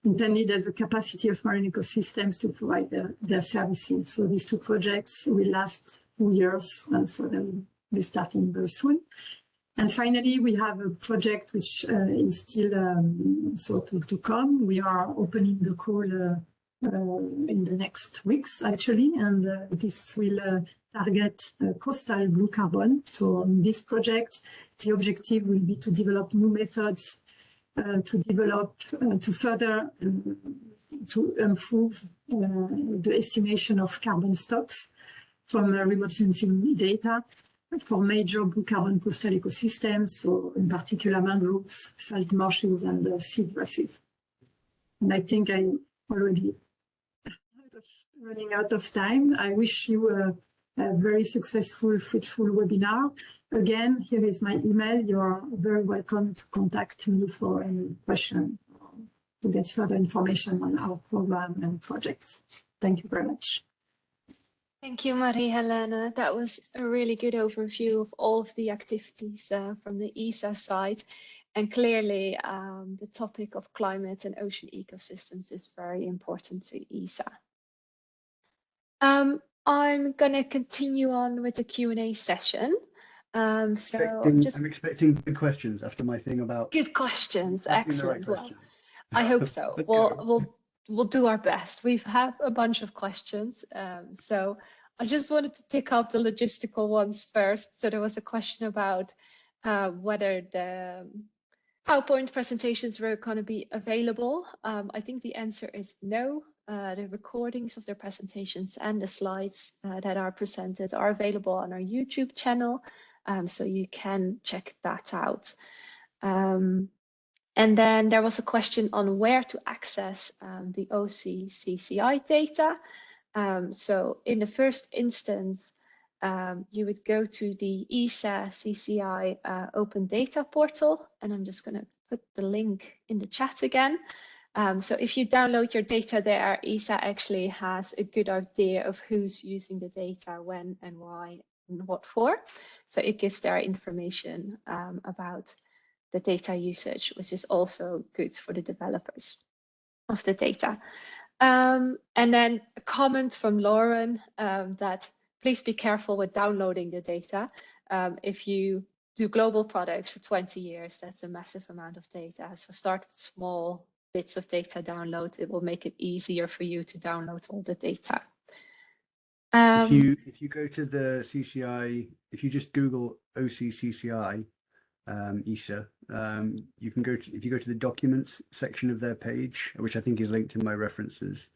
intended as a capacity of marine ecosystems to provide their services. So these 2 projects will last 2 years, so they will be starting very soon. And finally, we have a project which is still to come. We are opening the call in the next weeks, actually, and this will target coastal blue carbon. So in this project, the objective will be to develop new methods to further improve the estimation of carbon stocks from remote sensing data for major blue carbon coastal ecosystems, so in particular mangroves, salt marshes, and seagrasses. And I think I'm already running out of time. I wish you a very successful, fruitful webinar. Again, here is my email. You are very welcome to contact me for any question to get further information on our program and projects. Thank you very much. Thank you, Marie-Helene. That was a really good overview of all of the activities from the ESA side. And clearly, the topic of climate and ocean ecosystems is very important to ESA. I'm going to continue on with the Q&A session. I'm expecting good questions after my thing about good questions. Excellent. Right question. I hope so. We'll do our best. We have a bunch of questions, so I just wanted to tick up the logistical ones first. So there was a question about whether the PowerPoint presentations were going to be available. I think the answer is no. The recordings of their presentations and the slides that are presented are available on our YouTube channel, so you can check that out. And then there was a question on where to access the OCCCI data. So in the first instance, you would go to the ESA CCI Open Data Portal, and I'm just going to put the link in the chat again. So if you download your data there, ESA actually has a good idea of who's using the data, when and why and what for. So it gives their information about the data usage, which is also good for the developers of the data. And then a comment from Lauren that please be careful with downloading the data. If you do global products for 20 years. That's a massive amount of data. So start with small bits of data download. It will make it easier for you to download all the data. If you go to the CCI, if you just Google OCCCI ESA, you can go to, if you go to the documents section of their page, which I think is linked in my references,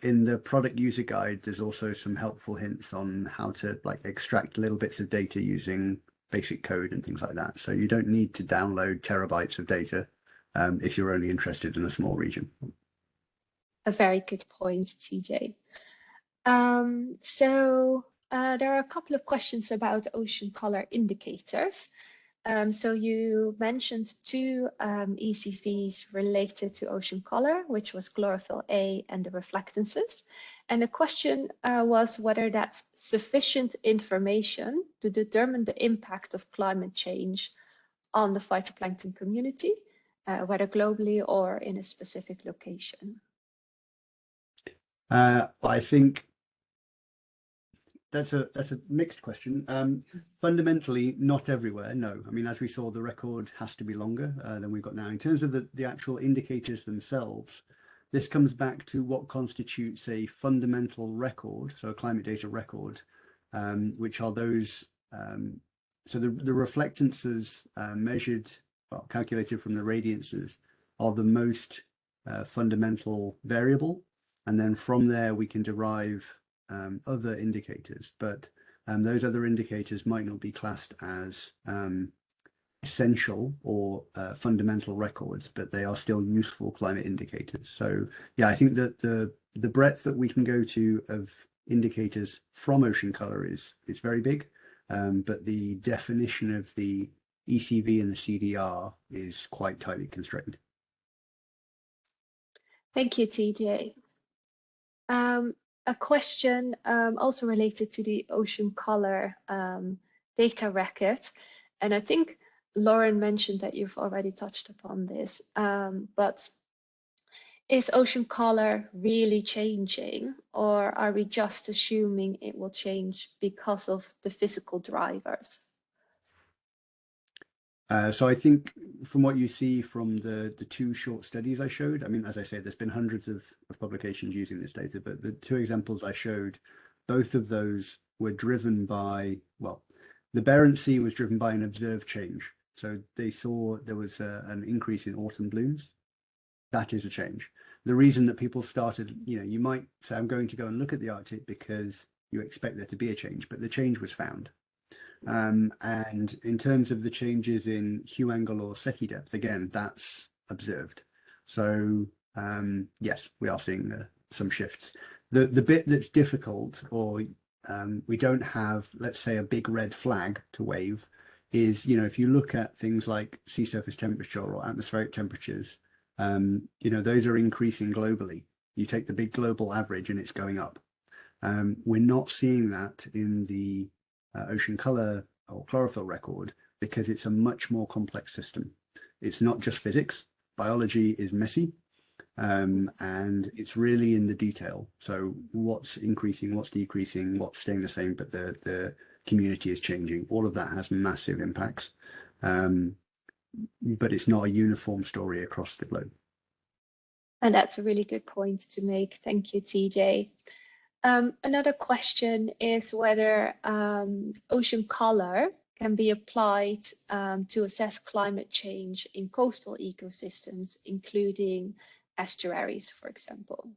in the product user guide, there's also some helpful hints on how to like extract little bits of data using basic code and things like that. So you don't need to download terabytes of data if you're only interested in a small region. A very good point, TJ. So there are a couple of questions about ocean color indicators. So you mentioned two ECVs related to ocean color, which was chlorophyll A and the reflectances. And the question was whether that's sufficient information to determine the impact of climate change on the phytoplankton community, whether globally or in a specific location. I think that's a mixed question. Fundamentally, not everywhere. No, I mean, as we saw, the record has to be longer than we've got now. In terms of the actual indicators themselves, this comes back to what constitutes a fundamental record, so a climate data record, which are those. So the reflectances measured, well, calculated from the radiances, are the most fundamental variable, and then from there we can derive other indicators, but those other indicators might not be classed as essential or fundamental records, but they are still useful climate indicators. So yeah, I think that the breadth that we can go to of indicators from ocean color is very big, but the definition of the ECV and the CDR is quite tightly constrained. Thank you, TJ. A question also related to the ocean color data record. And I think Lauren mentioned that you've already touched upon this, but is ocean color really changing, or are we just assuming it will change because of the physical drivers? So I think from what you see from the two short studies I showed, I mean, as I say, there's been hundreds of publications using this data, but the two examples I showed, both of those were driven by, well, the Barents Sea was driven by an observed change. So they saw there was an increase in autumn blooms. That is a change. The reason that people started, you might say, I'm going to go and look at the Arctic because you expect there to be a change, but the change was found. And in terms of the changes in hue angle or Secchi depth, again, that's observed. So yes, we are seeing some shifts. The bit that's difficult, or we don't have, let's say, a big red flag to wave, is, if you look at things like sea surface temperature or atmospheric temperatures, those are increasing globally. You take the big global average and it's going up. We're not seeing that in the ocean color or chlorophyll record because it's a much more complex system. It's not just physics. Biology is messy, and it's really in the detail. So what's increasing, what's decreasing, what's staying the same, but the community is changing. All of that has massive impacts, but it's not a uniform story across the globe. And that's a really good point to make. Thank you, TJ. Another question is whether ocean color can be applied to assess climate change in coastal ecosystems, including estuaries, for example.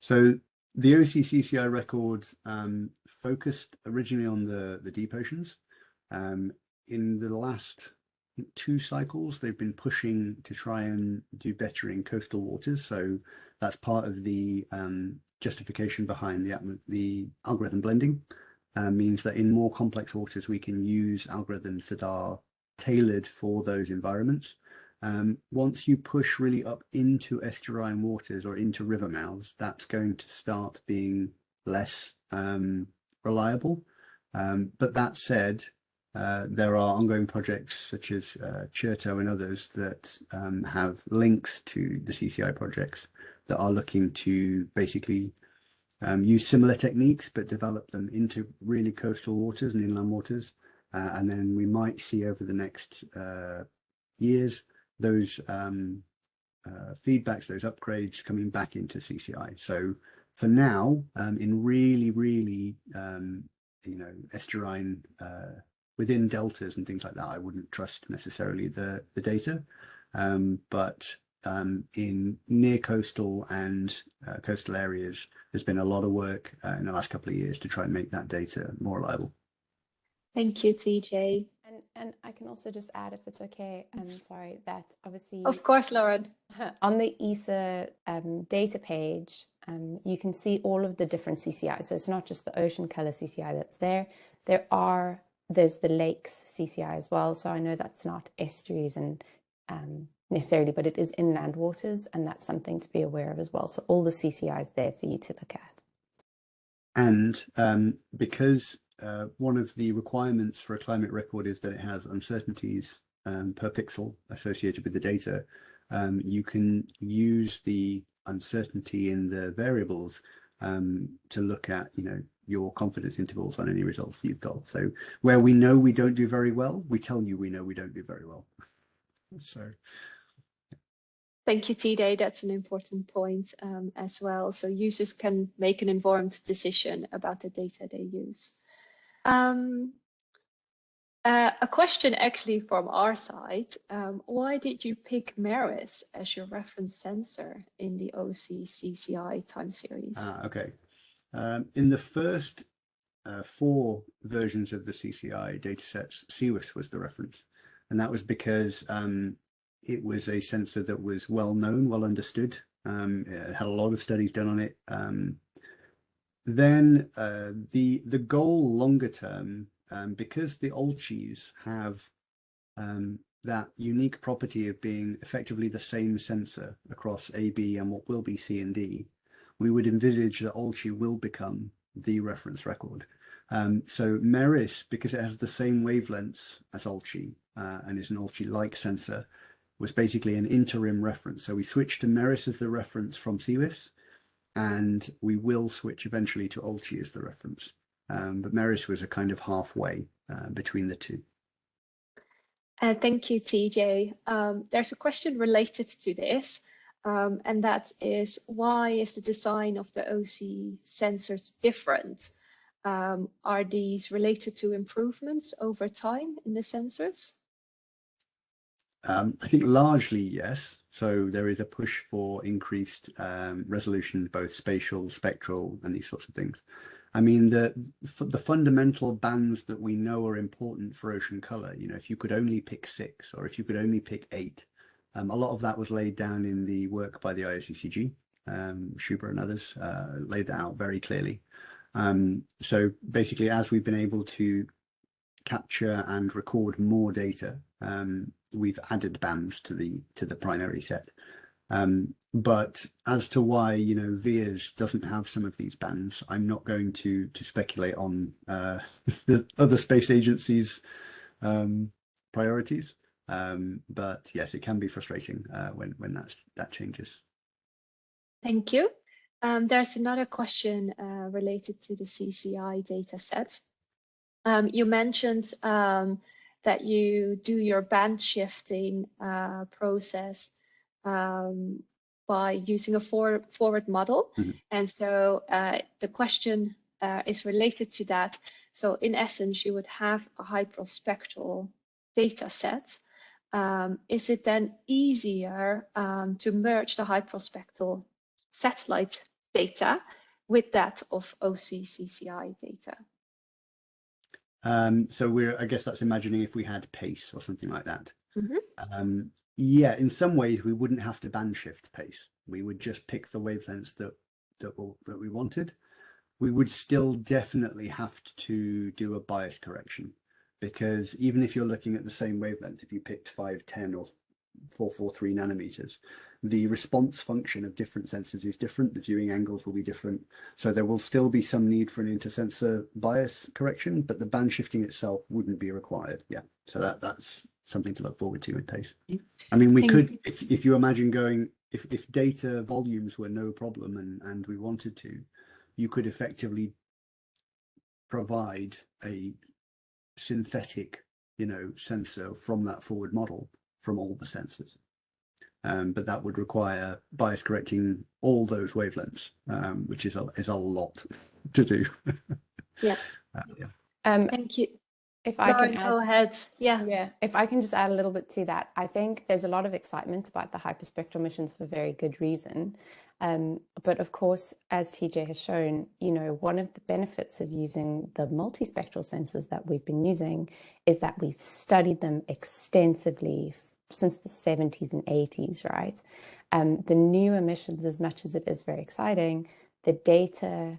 So the OCCCI record focused originally on the deep oceans. In the last 2 cycles, they've been pushing to try and do better in coastal waters. So that's part of the justification behind the algorithm blending, means that in more complex waters we can use algorithms that are tailored for those environments. Once you push really up into estuarine waters or into river mouths, that's going to start being less reliable. But that said, there are ongoing projects such as Cherto and others that have links to the CCI projects that are looking to basically use similar techniques but develop them into really coastal waters and inland waters. and then we might see over the next years those feedbacks, those upgrades coming back into CCI. So for now, in really estuarine within deltas and things like that, I wouldn't trust necessarily the data, but in near coastal and coastal areas, there's been a lot of work in the last couple of years to try and make that data more reliable. Thank you, TJ. And I can also just add, if it's okay, I'm sorry, that obviously Of course, Lauren. on the ESA data page, you can see all of the different CCI. So it's not just the ocean color CCI that's there. There's the lakes CCI as well. So I know that's not estuaries and necessarily, but it is inland waters, and that's something to be aware of as well. So all the CCI is there for you to look at. And because one of the requirements for a climate record is that it has uncertainties per pixel associated with the data, you can use the uncertainty in the variables to look at, your confidence intervals on any results you've got. So where we know we don't do very well, we tell you we know we don't do very well. So. Thank you, TJ. That's an important point as well. So users can make an informed decision about the data they use. A question actually from our side. Why did you pick MERIS as your reference sensor in the OC-CCI time series? Okay. In the first 4 versions of the CCI datasets, CWIS was the reference. And that was because it was a sensor that was well known, well understood. It had a lot of studies done on it. Then the goal longer term, because the Olchis have that unique property of being effectively the same sensor across A, B, and what will be C and D, we would envisage that Olchi will become the reference record. So MERIS, because it has the same wavelengths as Olchi and is an Olchi-like sensor, was basically an interim reference. So we switched to MERIS as the reference from CWIS, and we will switch eventually to Olchi as the reference. But MERIS was a kind of halfway between the two. Thank you, TJ. There's a question related to this, and that is, why is the design of the OC sensors different? Are these related to improvements over time in the sensors? I think largely yes. So there is a push for increased resolution, both spatial, spectral, and these sorts of things. I mean, the fundamental bands that we know are important for ocean color, if you could only pick 6 or if you could only pick 8, a lot of that was laid down in the work by the IOCCG. Schubert and others laid that out very clearly. So basically, as we've been able to capture and record more data, we've added bands to the primary set. But as to why VIIRS doesn't have some of these bands, I'm not going to speculate on the other space agencies' priorities. But yes, it can be frustrating when that changes. Thank you. There's another question related to the CCI data set. You mentioned that you do your band shifting process by using a forward model. Mm-hmm. And so the question is related to that. So in essence, you would have a hyperspectral data set. Is it then easier to merge the hyperspectral satellite data with that of OC-CCI data? So I guess that's imagining if we had PACE or something like that. Mm-hmm. Yeah, in some ways we wouldn't have to band shift PACE. We would just pick the wavelengths that we wanted. We would still definitely have to do a bias correction, because even if you're looking at the same wavelength, if you picked 510 or 443 nanometers, the response function of different sensors is different. The viewing angles will be different. So there will still be some need for an intersensor bias correction, but the band shifting itself wouldn't be required. Yeah, so that's something to look forward to with PACE. I mean, we could, if you imagine going, if data volumes were no problem and we wanted to, you could effectively provide a synthetic, sensor from that forward model from all the sensors. But that would require bias correcting all those wavelengths, which is a lot to do. Yeah. Yeah. Thank you. If I Lauren, can go ahead. Yeah. Yeah, if I can just add a little bit to that, I think there's a lot of excitement about the hyperspectral missions for very good reason. But of course, as TJ has shown, one of the benefits of using the multispectral sensors that we've been using is that we've studied them extensively since the 70s and 80s, right? The new emissions, as much as it is very exciting, the data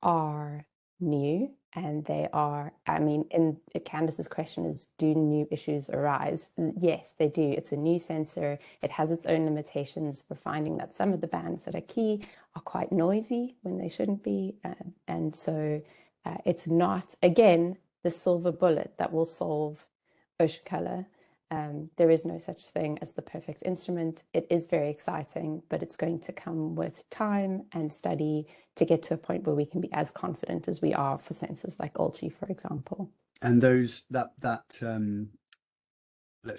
are new, and they are, and Candace's question is, do new issues arise? Yes, they do. It's a new sensor. It has its own limitations. We're finding that some of the bands that are key are quite noisy when they shouldn't be. And so it's not, again, the silver bullet that will solve ocean color. There is no such thing as the perfect instrument. It is very exciting, but it's going to come with time and study to get to a point where we can be as confident as we are for sensors like ALGI, for example. And those let's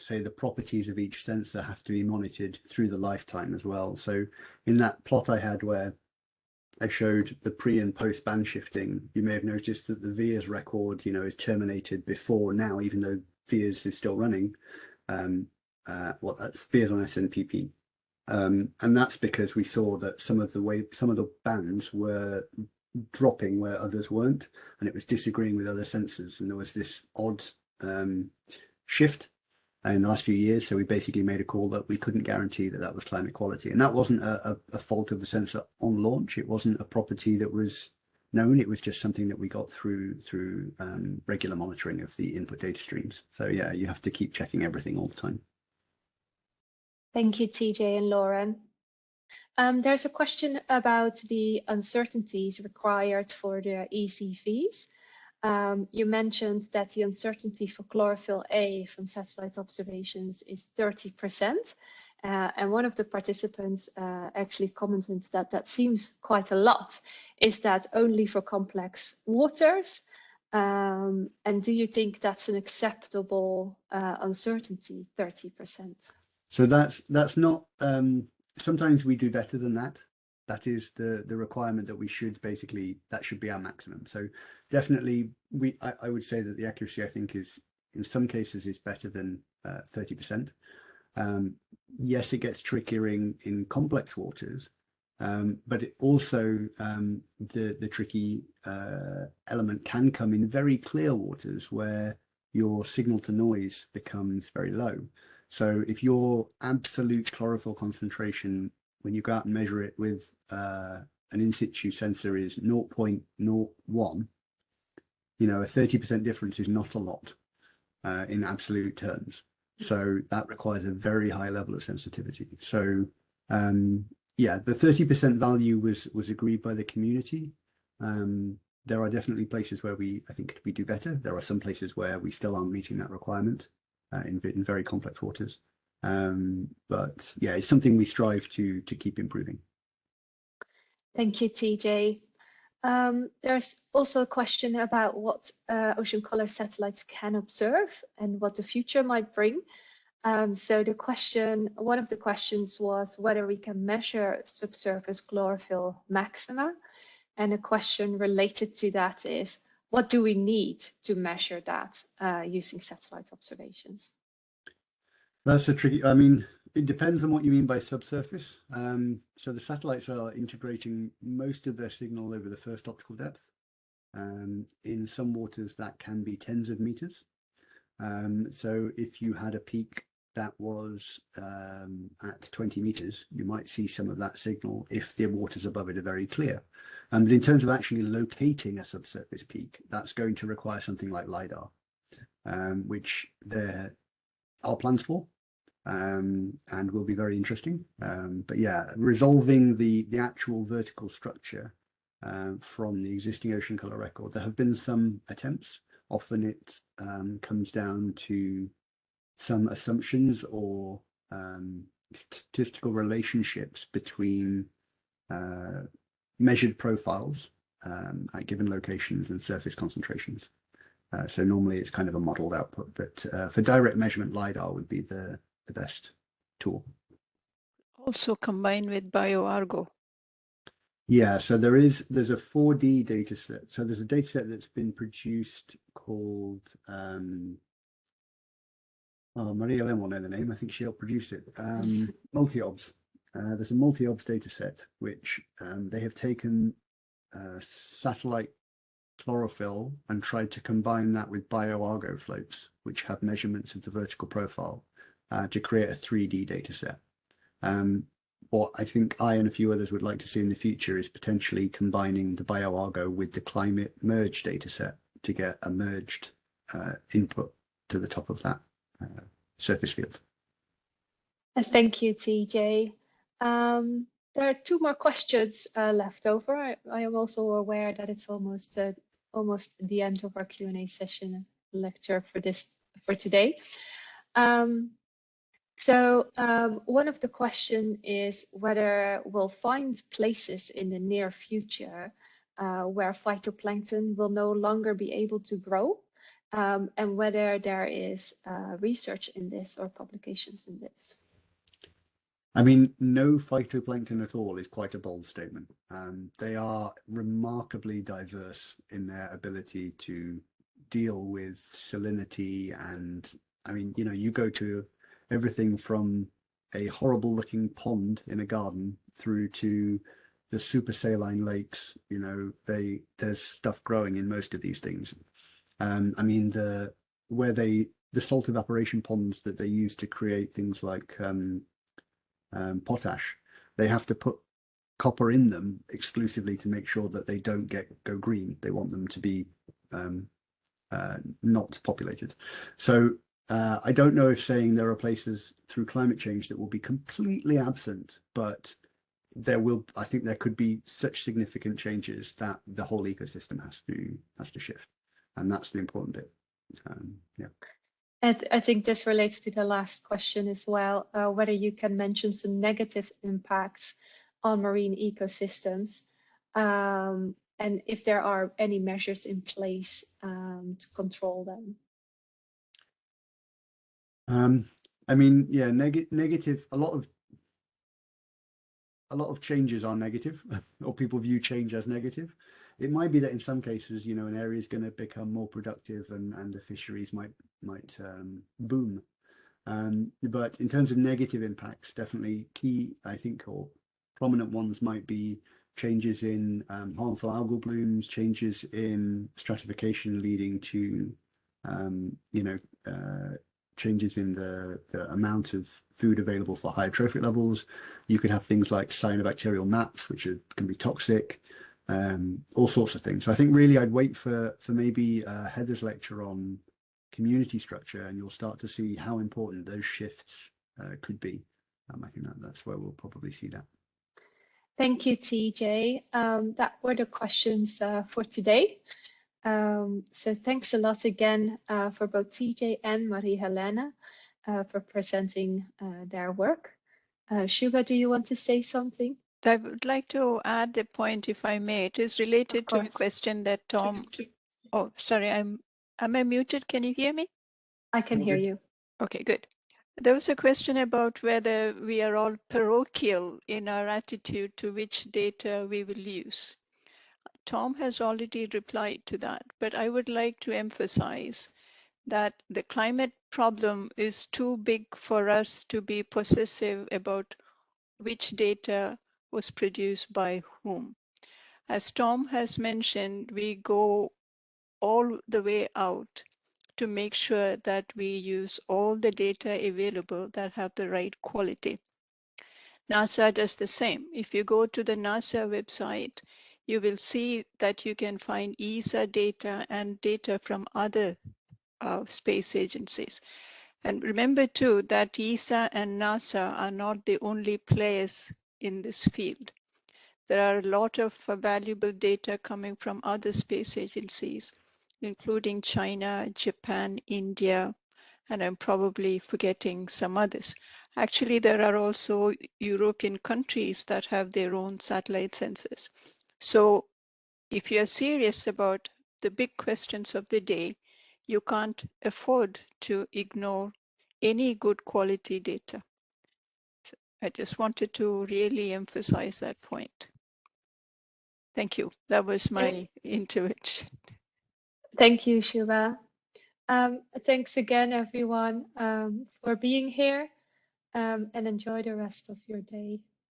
say the properties of each sensor have to be monitored through the lifetime as well. So in that plot I had where I showed the pre and post band shifting, you may have noticed that the VIIRS record, is terminated before now, even though VIIRS is still running. That's VIIRS on SNPP. And that's because we saw that some of the bands were dropping where others weren't, and it was disagreeing with other sensors, and there was this odd shift in the last few years. So we basically made a call that we couldn't guarantee that was climate quality, and that wasn't a fault of the sensor on launch. It wasn't a property that was known. It was just something that we got through regular monitoring of the input data streams. So yeah, you have to keep checking everything all the time. Thank you, TJ and Lauren. There's a question about the uncertainties required for the ECVs. You mentioned that the uncertainty for chlorophyll A from satellite observations is 30%. And one of the participants actually commented that seems quite a lot. Is that only for complex waters? And do you think that's an acceptable uncertainty, 30%? So that's not, sometimes we do better than that. That is the requirement that we should basically, that should be our maximum. So definitely I would say that the accuracy, I think, is in some cases is better than 30%. Yes, it gets trickier in complex waters, but it also the tricky element can come in very clear waters where your signal to noise becomes very low. So if your absolute chlorophyll concentration, when you go out and measure it with an in situ sensor, is 0.01, a 30% difference is not a lot in absolute terms. So that requires a very high level of sensitivity. So yeah, the 30% value was agreed by the community. There are definitely places where I think we do better. There are some places where we still aren't meeting that requirement in very complex waters. But yeah, it's something we strive to keep improving. Thank you, TJ. There's also a question about what ocean color satellites can observe and what the future might bring. So one of the questions was whether we can measure subsurface chlorophyll maxima. And a question related to that is, what do we need to measure that using satellite observations? That's a tricky, it depends on what you mean by subsurface. So the satellites are integrating most of their signal over the first optical depth. In some waters that can be tens of meters. So if you had a peak that was at 20 meters, you might see some of that signal if the waters above it are very clear. But in terms of actually locating a subsurface peak, that's going to require something like LiDAR, which there are plans for, and will be very interesting. But yeah, resolving the actual vertical structure from the existing ocean color record, there have been some attempts. Often it comes down to some assumptions or statistical relationships between measured profiles at given locations and surface concentrations. So normally it's kind of a modeled output, but for direct measurement, LiDAR would be the best tool. Also combined with BioArgo. Yeah, so there's a 4D data set. So there's a data set that's been produced called Maria Len will know the name. I think she helped produce it. Multi-obs. There's a multi-obs data set which they have taken satellite chlorophyll and tried to combine that with BioArgo floats, which have measurements of the vertical profile, to create a 3D data set. What I think I and a few others would like to see in the future is potentially combining the BioArgo with the climate merge data set to get a merged input to the top of that surface field. Thank you, TJ. There are 2 more questions left over. I am also aware that it's almost the end of our Q&A session lecture for today. One of the question is whether we'll find places in the near future where phytoplankton will no longer be able to grow, and whether there is research in this or publications in this. I mean, no phytoplankton at all is quite a bold statement. They are remarkably diverse in their ability to deal with salinity, and I mean, you know, you go to everything from a horrible looking pond in a garden through to the super saline lakes. You know, there's stuff growing in most of these things. I mean, the salt evaporation ponds that they use to create things like potash, they have to put copper in them exclusively to make sure that they don't go green. They want them to be not populated. So I don't know if saying there are places through climate change that will be completely absent, but I think there could be such significant changes that the whole ecosystem has to shift, and that's the important bit. Yeah. I think this relates to the last question as well, whether you can mention some negative impacts on marine ecosystems, and if there are any measures in place to control them. I mean, yeah, negative. A lot of changes are negative, or people view change as negative. It might be that in some cases, you know, an area is going to become more productive, and the fisheries might boom. But in terms of negative impacts, definitely key, I think, or prominent ones might be changes in harmful algal blooms, changes in stratification leading to, you know, changes in the amount of food available for higher trophic levels. You could have things like cyanobacterial mats, which can be toxic, all sorts of things. So I think really I'd wait for maybe Heather's lecture on community structure, and you'll start to see how important those shifts could be. I think that's where we'll probably see that. Thank you, TJ. That were the questions for today. So thanks a lot again for both TJ and Marie-Helene for presenting their work. Shubha, do you want to say something? I would like to add a point, if I may. It is related to a question that Tom. Oh, sorry, am I muted? Can you hear me? I can hear you. Okay, good. There was a question about whether we are all parochial in our attitude to which data we will use. Tom has already replied to that, but I would like to emphasize that the climate problem is too big for us to be possessive about which data was produced by whom. As Tom has mentioned, we go all the way out to make sure that we use all the data available that have the right quality. NASA does the same. If you go to the NASA website, you will see that you can find ESA data and data from other space agencies. And remember too that ESA and NASA are not the only players in this field. There are a lot of valuable data coming from other space agencies, including China, Japan, India, and I'm probably forgetting some others. Actually, there are also European countries that have their own satellite sensors. So if you're serious about the big questions of the day, you can't afford to ignore any good quality data. So I just wanted to really emphasize that point. Thank you. That was my intervention. Thank you, Shubha. Thanks again, everyone, for being here, and enjoy the rest of your day.